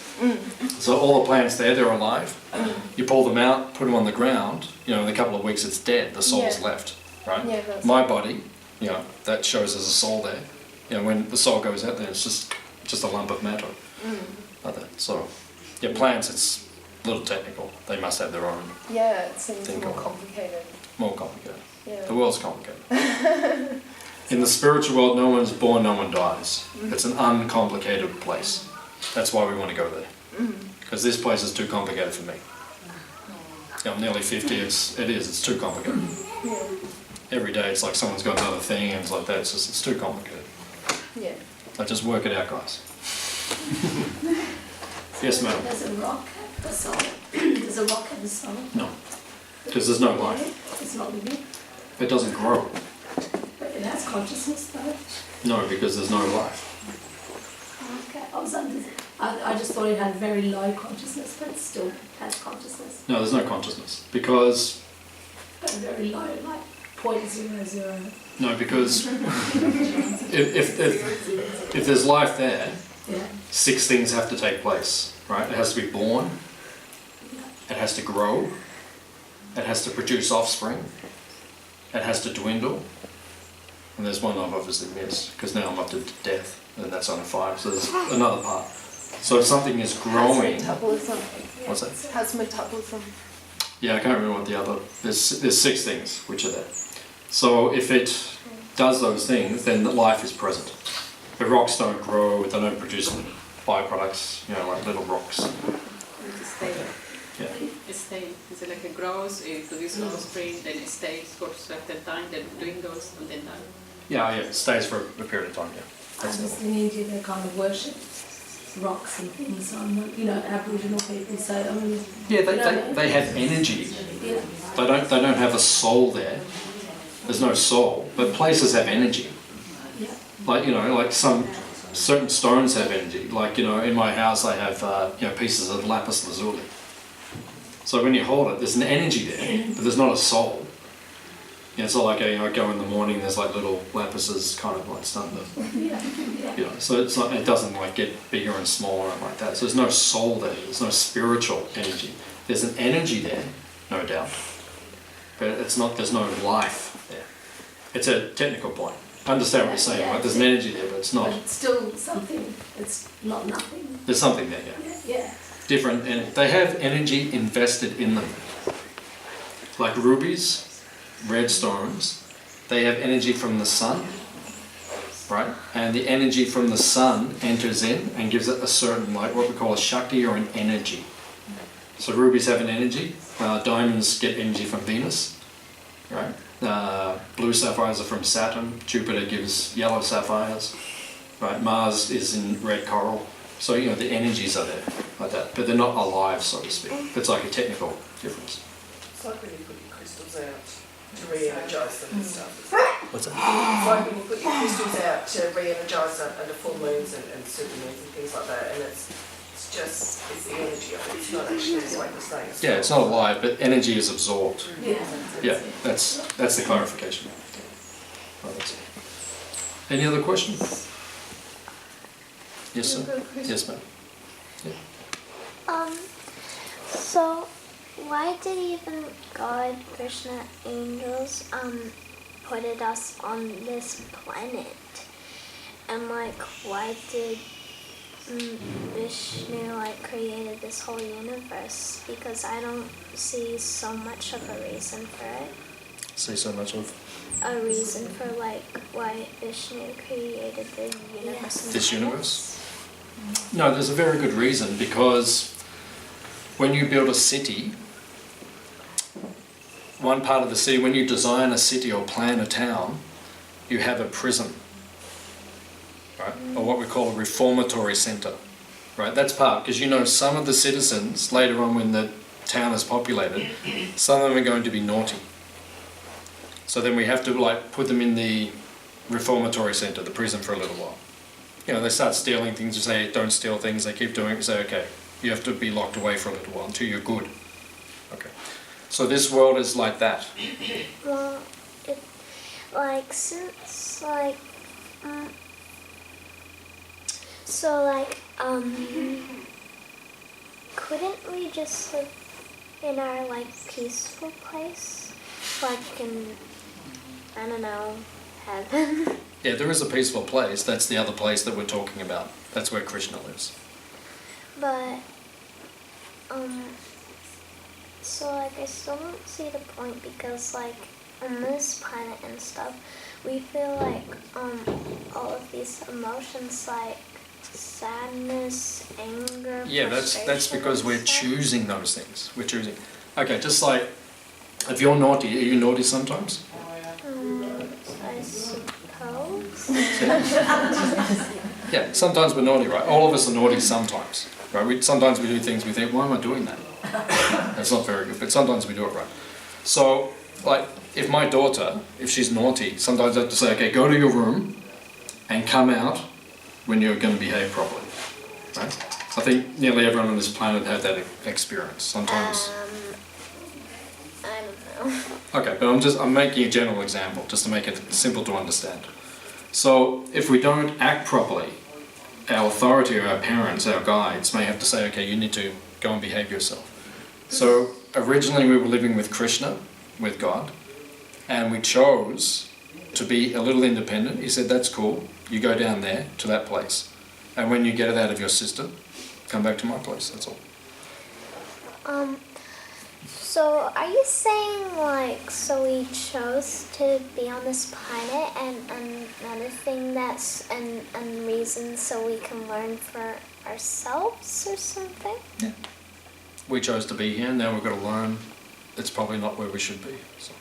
So all the plants there, they're alive. You pull them out, put them on the ground. In a couple of weeks, it's dead. The soul's left, right? Yeah, that's My body, that shows there's a soul there. When the soul goes out there, it's just a lump of matter. Like that. So, plants, it's a little technical. They must have their own. Yeah, it seems thing more going on. complicated. More complicated. Yeah. The world's complicated. In the spiritual world, no one's born, no one dies. It's an uncomplicated place. That's why we want to go there. Because this place is too complicated for me. I'm nearly 50. It's too complicated. Yeah. Every day it's like someone's got another thing, and it's like that. It's too complicated. Yeah. So just work it out, guys. Yes, madam. Does a rock have the soul? Does a rock have the soul? No, because there's no life. It's not living. It doesn't grow. But it has consciousness though. No, because there's no life. Okay. I just thought it had very low consciousness, but it still has consciousness. No, there's no consciousness because. But very low, like 0.00. No, because if there's life there, 6 things have to take place, right? It has to be born, it has to grow, it has to produce offspring, it has to dwindle, And there's one I've obviously missed, because now I'm up to death, and that's only 5, so there's another part. So if something is growing... Metabolism. What's that? Has metabolism. Yeah, I can't remember what the other... There's 6 things which are there. So if it does those things, then the life is present. The rocks don't grow, they don't produce byproducts, you know, like little rocks. Yeah. It stays. It's like it grows, it produces offspring, then it stays for a certain time, then dwindles, and then dies. Yeah, it stays for a period of time, yeah. I just in India they kind of worship rocks and things on, you know, Aboriginal people. So I mean, Yeah, they have energy. yeah, They don't have a soul there. There's no soul, but places have energy. yeah, Like, you know, like some certain stones have energy. Like, you know, in my house I have you know, pieces of lapis lazuli. So when you hold it, there's an energy there, but there's not a soul. You know, it's not like, you know, I go in the morning, there's like little lapises kind of like starting to, yeah, yeah. you know, so it's not, it doesn't like get bigger and smaller and like that. So there's no soul there, there's no spiritual energy. There's an energy there, no doubt, but it's not, there's no life there. It's a technical point. I understand what you're saying, right? There's an energy there, but it's not. But it's still something. It's not nothing. There's something there, yeah. Yeah. Different, and they have energy invested in them. Like rubies, red stones, they have energy from the sun, right? And the energy from the sun enters in and gives it a certain, like what we call a Shakti or an energy. So rubies have an energy, diamonds get energy from Venus, right? Blue sapphires are from Saturn, Jupiter gives yellow sapphires, right? Mars is in red coral. So, you know, the energies are there, like that, but they're not alive, so to speak. It's like a technical difference. It's like when you put your crystals out to re-energise them and stuff. What's that? It's like when you put your crystals out to re-energise them under full moons and super moons and things like that, and it's the energy of it. It's not actually like the saying. Yeah, it's not alive, but energy is absorbed. Yeah. Yeah, that's the clarification. Right, that's it. Any other questions? Yes, sir. Yes, ma'am. So why did even God, Krishna, angels, put us on this planet? And like, why did Vishnu like created this whole universe? Because I don't see so much of a reason for it. See so much of A reason for like why Vishnu created the universe. and this planets? universe? No, there's a very good reason, because when you build a city, one part of the city, when you design a city or plan a town, you have a prism, right? Or what we call a reformatory centre, right? That's part, because you know some of the citizens, later on when the town is populated, some of them are going to be naughty. So then we have to like put them in the reformatory centre, the prison, for a little while. You know, they start stealing things, you say don't steal things, they keep doing it, you say okay, you have to be locked away for a little while until you're good. Okay. So this world is like that. Well, it, like, since, like, so, like, couldn't we just live in our, like, peaceful place? Like in, I don't know, heaven? Yeah, there is a peaceful place, that's the other place that we're talking about. That's where Krishna lives. But, so, like, I still don't see the point because, like, on this planet and stuff, we feel like, all of these emotions, like, sadness, anger, Yeah, that's frustration because and we're stuff. choosing those things. We're choosing. Okay, just like, if you're naughty, are you naughty sometimes? I suppose. Yeah, sometimes we're naughty, right? All of us are naughty sometimes, right? Sometimes we do things we think, why am I doing that? That's not very good, but sometimes we do it right. So, like, if my daughter, if she's naughty, sometimes I have to say, okay, go to your room and come out when you're going to behave properly, right? I think nearly everyone on this planet had that experience. Sometimes. I don't know. Okay, but I'm making a general example just to make it simple to understand. So if we don't act properly, our authority or our parents, our guides, may have to say, okay, you need to go and behave yourself. So originally we were living with Krishna, with God, and we chose to be a little independent. He said, that's cool. You go down there to that place. And when you get it out of your system, come back to my place, that's all. So are you saying like, so we chose to be on this planet and another thing that's and reason so we can learn for ourselves or something? Yeah. We chose to be here, now we've got to learn it's probably not where we should be. So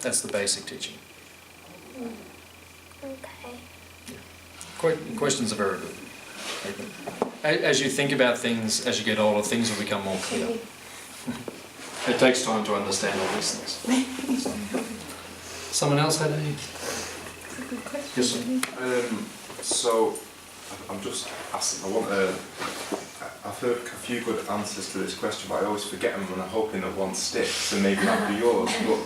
that's the basic teaching. Okay. Questions are very good. As you think about things, as you get older, things will become more clear. It takes time to understand all these things. Someone else had any? Yes, sir. So, I'm just asking, I've heard a few good answers to this question, but I always forget them and I'm hoping that one sticks, and maybe that'll be yours. But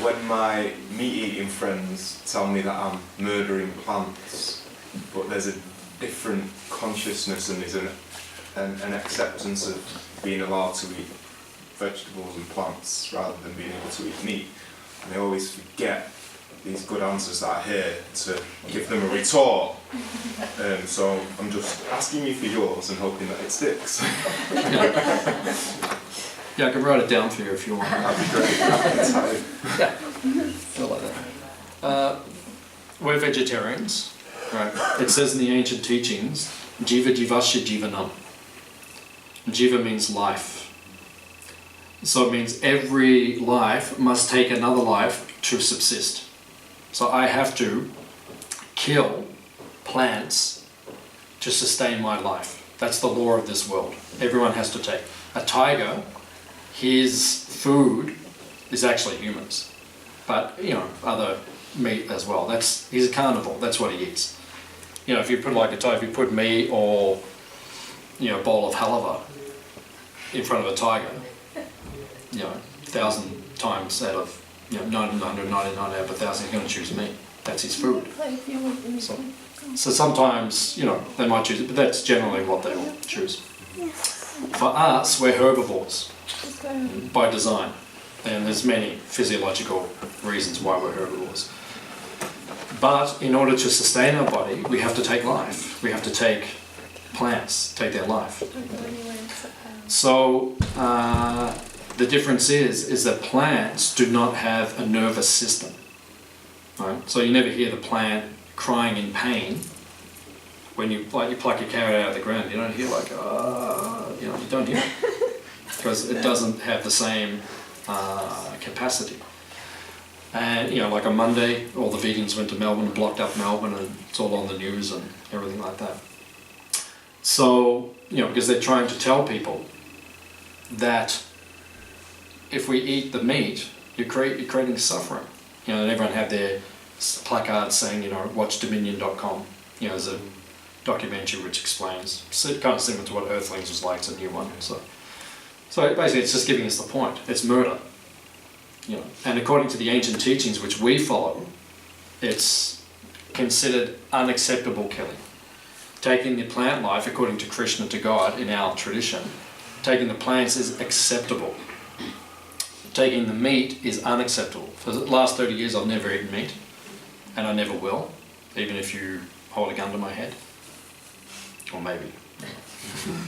when my meat-eating friends tell me that I'm murdering plants, but there's a different consciousness and there's an acceptance of being allowed to eat vegetables and plants rather than being able to eat meat, and I always forget these good answers that I hear to give them a retort. So I'm just asking you for yours and hoping that it sticks. Yeah, I can write it down for you if you want. That'd be great. Yeah, feel like that. We're vegetarians, right? It says in the ancient teachings, Jiva Jivasya Jivanam. Jiva means life. So it means every life must take another life to subsist. So I have to kill plants to sustain my life. That's the law of this world. Everyone has to take. A tiger, his food is actually humans, but other meat as well. He's a carnivore. That's what he eats. If you put like a tiger, if you put me or a bowl of halava in front of a tiger, 1,000 times out of 999 out of 1,000, he's going to choose me. That's his food. So sometimes, they might choose it, but that's generally what they will choose. For us, we're herbivores by design, and there's many physiological reasons why we're herbivores. But in order to sustain our body, we have to take life. We have to take plants, take their life. So the difference is that plants do not have a nervous system. Right? So you never hear the plant crying in pain when you pluck a carrot out of the ground. You don't hear you don't hear it because it doesn't have the same capacity. And like on Monday, all the vegans went to Melbourne and blocked up Melbourne, and it's all on the news and everything like that. So because they're trying to tell people that if we eat the meat, you're creating suffering. And everyone have their placards saying, watch Dominion.com. There's a documentary which explains, kind of similar to what Earthlings was like. It's a new one. So basically, it's just giving us the point. It's murder. And according to the ancient teachings which we follow, it's considered unacceptable killing. Taking the plant life, according to Krishna, to God in our tradition, taking the plants is acceptable. Taking the meat is unacceptable. For the last 30 years I've never eaten meat, and I never will, even if you hold a gun to my head. Or maybe.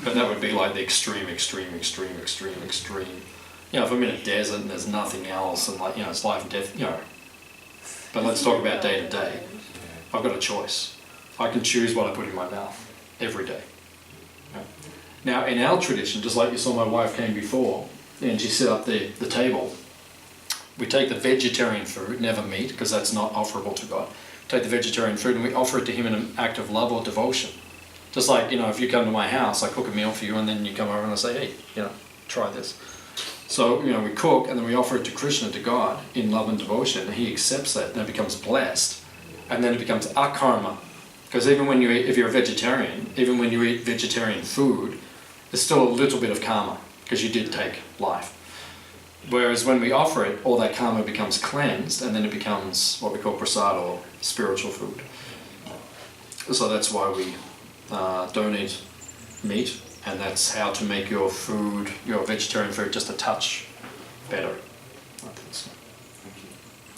But that would be like the extreme. If I'm in a desert and there's nothing else and it's life and death, But let's talk about day to day. I've got a choice. I can choose what I put in my mouth every day. Now in our tradition, just like you saw my wife came before, and she set up the table, we take the vegetarian food, never meat, because that's not offerable to God. Take the vegetarian food and we offer it to him in an act of love or devotion. Just like, if you come to my house, I cook a meal for you and then you come over and I say, hey, try this. So, we cook and then we offer it to Krishna, to God, in love and devotion, and he accepts that and it becomes blessed. And then it becomes akarma. Because even when if you're a vegetarian, even when you eat vegetarian food, there's still a little bit of karma, because you did take life. Whereas when we offer it, all that karma becomes cleansed, and then it becomes what we call prasad, or spiritual food. So that's why we don't eat meat, and that's how to make your food, your vegetarian food, just a touch better. I think so. Thank you.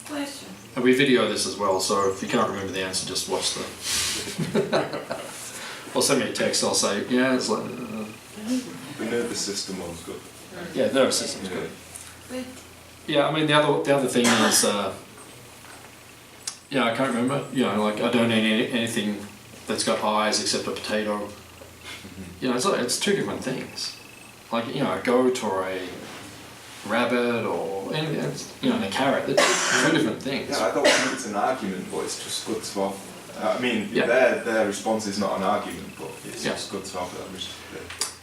Question. And we video this as well, so if you can't remember the answer, just watch the... or send me a text, I'll say, yeah, it's like... The nervous system one's good. Yeah, nervous system's good. But Yeah, I mean, the other thing is, yeah, I can't remember, you know, like, I don't eat anything that's got eyes except a potato. You know, it's two different things. Like, you know, a goat or a rabbit or anything, you know, and a carrot, they're two different things. Yeah, I don't think it's an argument, but it's just good to have. I mean, Yeah. their response is not an argument, but it's Yeah. just good to have that.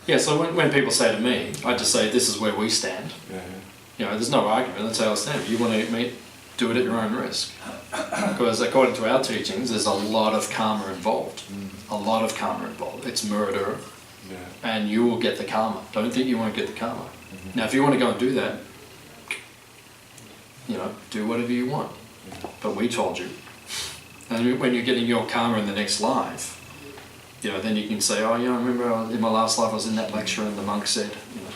Yeah, so when people say to me, I just say, this is where we stand. Yeah, You know, there's no argument, that's how I stand. If you want to eat meat, do it at your own risk. Because according to our teachings, there's a lot of karma involved. A lot of karma involved. It's murder, yeah. and you will get the karma. Don't think you won't get the karma. Now, if you want to go and do that, you know, do whatever you want. But we told you. And when you're getting your karma in the next life, you know, then you can say, oh, yeah, I remember in my last life I was in that lecture and the monk said, you know,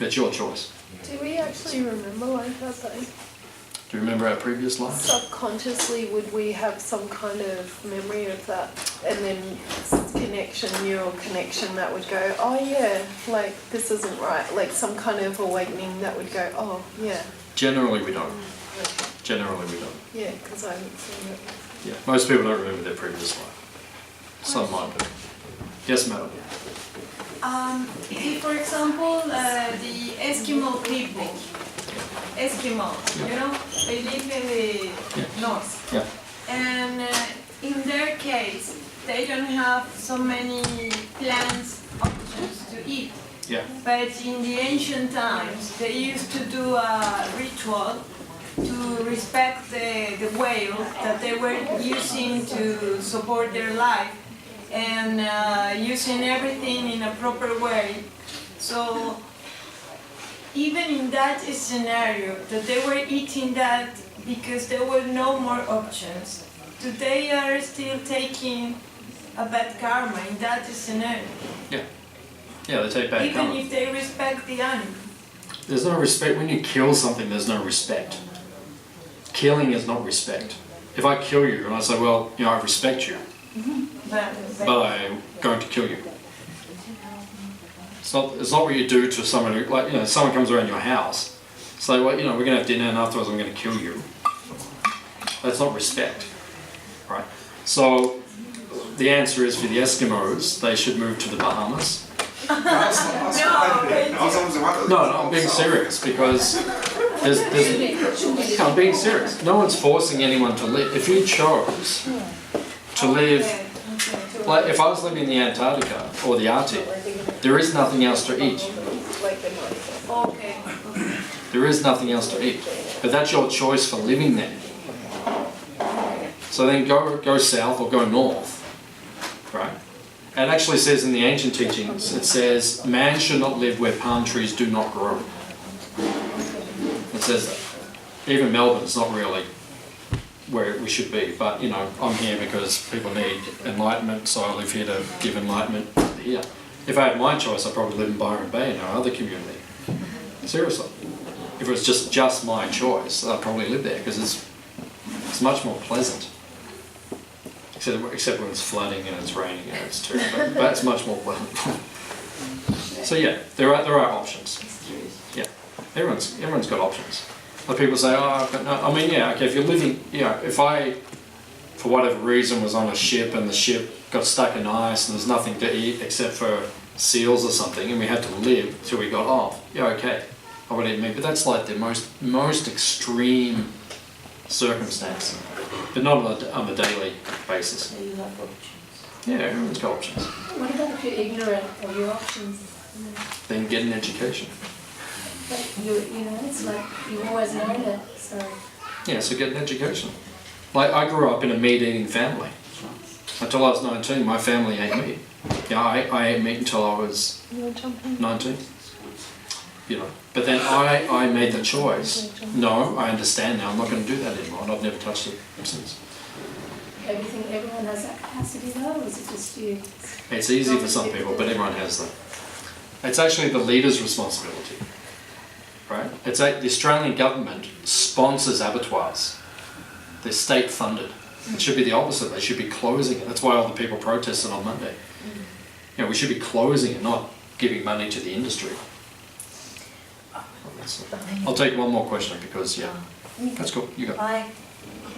it's your choice. Do we actually remember like that though? Do you remember our previous life? Subconsciously, would we have some kind of memory of that, and then neural connection that would go, oh yeah, like this isn't right, like some kind of awakening that would go, oh yeah. Generally we don't. Okay. Generally we don't. Yeah, because I haven't seen it. Yeah, most people don't remember their previous life. Some might do. Yes, madam. If, for example, the Eskimo people, you know, they live in the north. Yeah. And in their case, they don't have so many plants options to eat. Yeah. But in the ancient times, they used to do a ritual to respect the whale that they were using to support their life, and using everything in a proper way. So even in that scenario, that they were eating that because there were no more options, they are still taking a bad karma in that scenario. Yeah. Yeah, they take bad Even karma. if they respect the animal. There's no respect. When you kill something, there's no respect. Killing is not respect. If I kill you and I say, well, you know, I respect you, but I'm going to kill you. It's not what you do to someone who, like, you know, someone comes around your house, say, well, you know, we're going to have dinner and afterwards I'm going to kill you. That's not respect, right? So the answer is for the Eskimos, they should move to the Bahamas. No, I'm being serious because I'm being serious. No one's forcing anyone to live. If you chose to live, like if I was living in the Antarctica or the Arctic, there is nothing else to eat. There is nothing else to eat. But that's your choice for living there. So then go south or go north, right? It actually says in the ancient teachings, it says, man should not live where palm trees do not grow. It says that. Even Melbourne's not really where we should be, but you know, I'm here because people need enlightenment, so I live here to give enlightenment here. If I had my choice, I'd probably live in Byron Bay in our other community. Seriously. If it was just my choice, I'd probably live there because it's much more pleasant. Except when it's flooding and it's raining and it's terrible, but it's much more pleasant. So yeah, there are options. Yeah, everyone's got options. Like people say, oh, but no, I mean, yeah, okay, if you're living, you know, if I, for whatever reason, was on a ship and the ship got stuck in ice and there's nothing to eat except for seals or something, and we had to live till we got off, yeah, okay, I would eat meat, but that's like the most extreme circumstance. But not on a daily basis. So you have options. Yeah, everyone's got options. What about if you're ignorant of your options? Then get an education. But you know, it's like you've always known it, so. Yeah, so get an education. Like I grew up in a meat-eating family. Until I was 19, my family ate meat. Yeah, I ate meat until I was 19. You know, but then I made the choice. No, I understand now. I'm not going to do that anymore, and I've never touched it since. Everyone has that capacity though, or is it just you? It's easy for some people, but everyone has that. It's actually the leader's responsibility. right? The Australian government sponsors abattoirs. They're state funded. It should be the opposite. They should be closing it. That's why all the people protested on Monday. You know, we should be closing it, not giving money to the industry. I'll take one more question because, yeah, that's cool. You go. I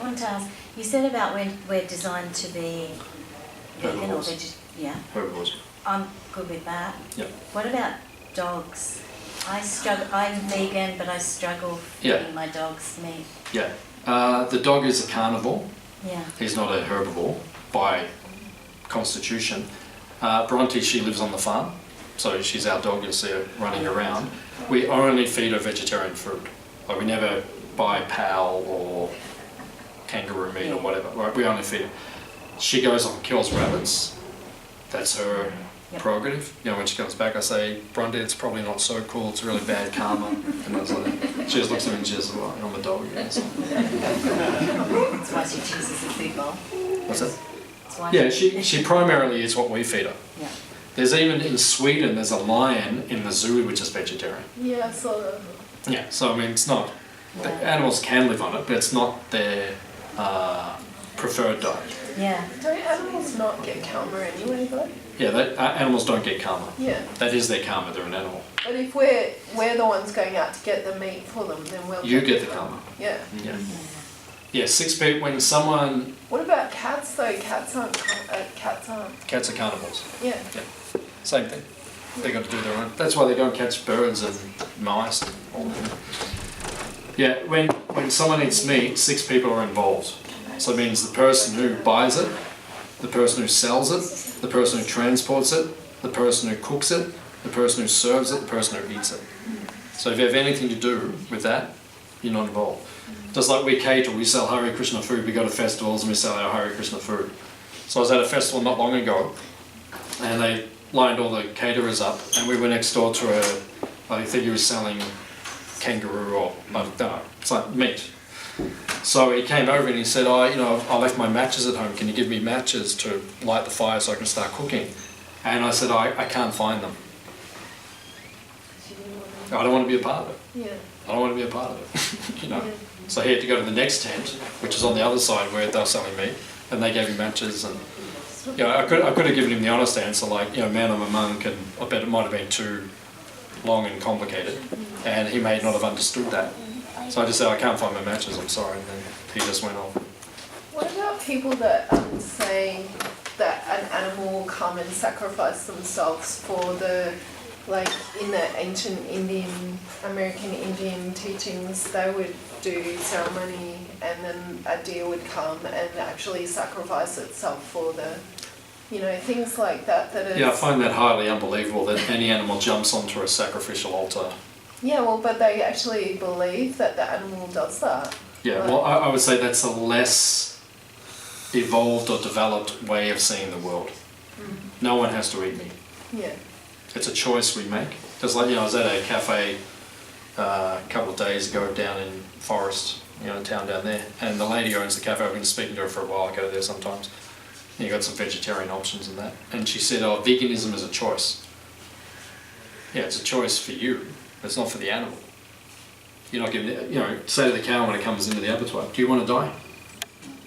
want to ask, you said about we're designed to be vegan or Herbivores. yeah. Herbivores. I'm good with that. Yeah. What about dogs? I'm vegan, but I struggle Yeah. feeding my dogs meat. Yeah. The dog is a carnivore. Yeah. He's not a herbivore by constitution. Bronte, she lives on the farm, so she's our dog. You'll see her running around. We only feed her vegetarian food. Like we never buy pal or kangaroo meat or whatever. Right? We only feed her. She goes off and kills rabbits. That's her prerogative. You know, when she comes back, I say, Bronte, it's probably not so cool. It's really bad karma. And I was like, she just looks at me and she says, well, I'm a dog. Yeah, so. That's why she chooses the food bowl. What's that? That's why Yeah, she primarily is what we feed her. Yeah. There's even in Sweden, there's a lion in the zoo which is vegetarian. Yeah, I saw that. Yeah, so I mean, it's not, the animals can live on it, but it's not their preferred diet. Yeah. Don't animals not get karma anyway, though? Yeah, animals don't get karma. Yeah. That is their karma, they're an animal. But if we're the ones going out to get the meat for them, then we'll You get the karma. Yeah. Yeah. Yeah, 6 people, when someone, What about cats though? Cats aren't. cats are carnivores. Yeah. Same thing. They got to do their own. That's why they go and catch birds and mice and all that. Yeah, when someone eats meat, 6 people are involved. So it means the person who buys it, the person who sells it, the person who transports it, the person who cooks it, the person who serves it, the person who eats it. So if you have anything to do with that, you're not involved. Just like we cater, we sell Hare Krishna food, we go to festivals and we sell our Hare Krishna food. So I was at a festival not long ago, and they lined all the caterers up, and we were next door to I think he was selling kangaroo or, I don't know, it's like meat. So he came over and he said, I left my matches at home, can you give me matches to light the fire so I can start cooking? And I said, I can't find them. I don't want to be a part of it. Yeah. I don't want to be a part of it, you know. So he had to go to the next tent, which is on the other side where they're selling meat, and they gave him matches. And you know, I could have given him the honest answer, like, you know, man, I'm a monk, and I bet it might have been too long and complicated, and he may not have understood that. So I just said, I can't find my matches, I'm sorry, and then he just went off. What about people that say that an animal will come and sacrifice themselves for the, like in the ancient American Indian teachings, they would do ceremony and then a deer would come and actually sacrifice itself for the, you know, things like that. Yeah, I find that highly unbelievable that any animal jumps onto a sacrificial altar. Yeah, well, but they actually believe that the animal does that. Yeah, well, I would say that's a less evolved or developed way of seeing the world. No one has to eat meat. Yeah. It's a choice we make. Just like, you know, I was at a cafe a couple of days ago down in Forest, you know, a town down there, and the lady who owns the cafe, I've been speaking to her for a while, I go there sometimes. And you got some vegetarian options and that. And she said, veganism is a choice. Yeah, it's a choice for you, but it's not for the animal. You're not giving, you know, say to the cow when it comes into the abattoir, do you want to die?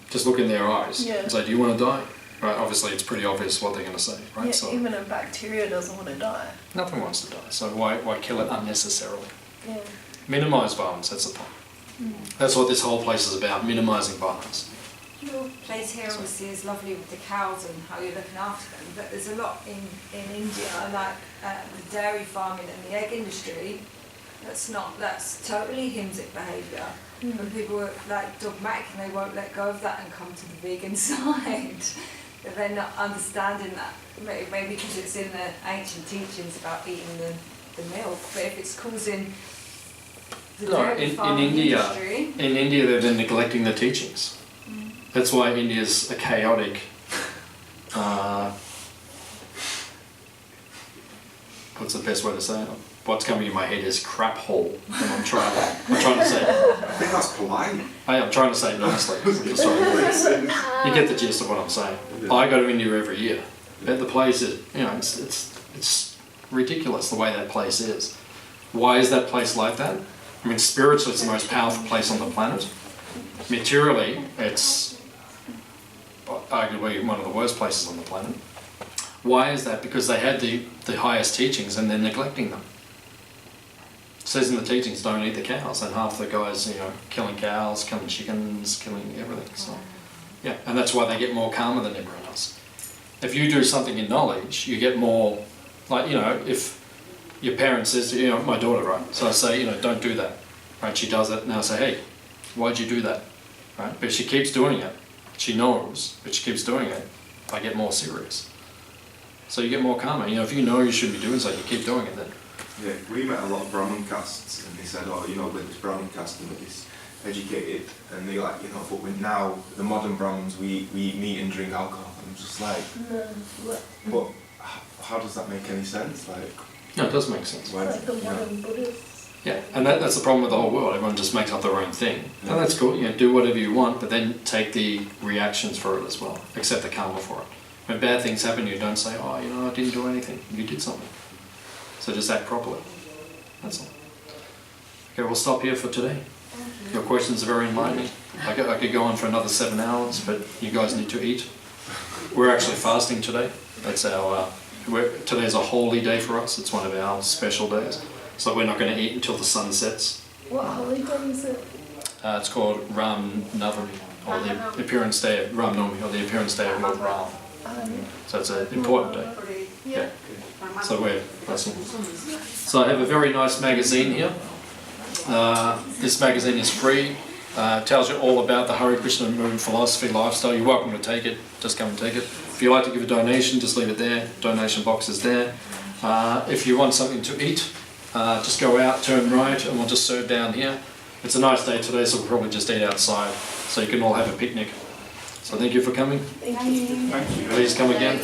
Just look in their eyes and say, do you want to die? Right, obviously it's pretty obvious what they're going to say, right? Yeah, So even a bacteria doesn't want to die. nothing wants to die, so why kill it unnecessarily? Yeah. Minimise violence, that's the point. That's what this whole place is about, minimising violence. Your place here obviously is lovely with the cows and how you're looking after them, but there's a lot in India, like the dairy farming and the egg industry, that's totally Himsic behaviour. When people are like dogmatic and they won't let go of that and come to the vegan side, but they're not understanding that, maybe because it's in the ancient teachings about eating the milk, but if it's causing the dairy farming industry... In India they're neglecting the teachings. That's why India's a chaotic, what's the best way to say it? What's coming in my head is crap hole, and I'm trying to say it. I think that's polite. I'm trying to say it nicely. You get the gist of what I'm saying. I go to India every year. But the place is, you know, it's ridiculous the way that place is. Why is that place like that? I mean, spiritually, it's the most powerful place on the planet. Materially, it's arguably one of the worst places on the planet. Why is that? Because they had the highest teachings and they're neglecting them. It says in the teachings, don't eat the cows, and half the guys, killing cows, killing chickens, killing everything. So, yeah, and that's why they get more karma than everyone else. If you do something in knowledge, you get more, like, if your parent says to my daughter, right? So I say, don't do that, right? She does it, and I say, hey, why'd you do that, right? But she keeps doing it. She knows, but she keeps doing it. I get more serious. So you get more karma. If you know you shouldn't be doing something, you keep doing it then. Yeah, we met a lot of Brahmin castes, and they said, with this Brahmin caste and this educated, and they but with now, the modern Brahmins, we eat meat and drink alcohol. I'm just like, but how does that make any sense? No, it does make sense. Like the modern Buddhists. Yeah, and that's the problem with the whole world. Everyone just makes up their own thing. And that's cool, do whatever you want, but then take the reactions for it as well. Accept the karma for it. When bad things happen, you don't say, I didn't do anything. You did something. So just act properly. That's all. Okay, we'll stop here for today. Your questions are very enlightening. I could go on for another 7 hours, but you guys need to eat. We're actually fasting today. That's today's a holy day for us. It's one of our special days. So we're not going to eat until the sun sets. What holy day is it? It's called Ram Navami, or the appearance day of Ram Navami, or the appearance day of Lord Ram. So it's an important day. Yeah. So we're fasting. So I have a very nice magazine here. This magazine is free. It tells you all about the Hare Krishna movement, philosophy, lifestyle. You're welcome to take it. Just come and take it. If you like to give a donation, just leave it there. Donation box is there. If you want something to eat, just go out, turn right, and we'll just serve down here. It's a nice day today, so we'll probably just eat outside, so you can all have a picnic. So thank you for coming. Thank you. Please come again.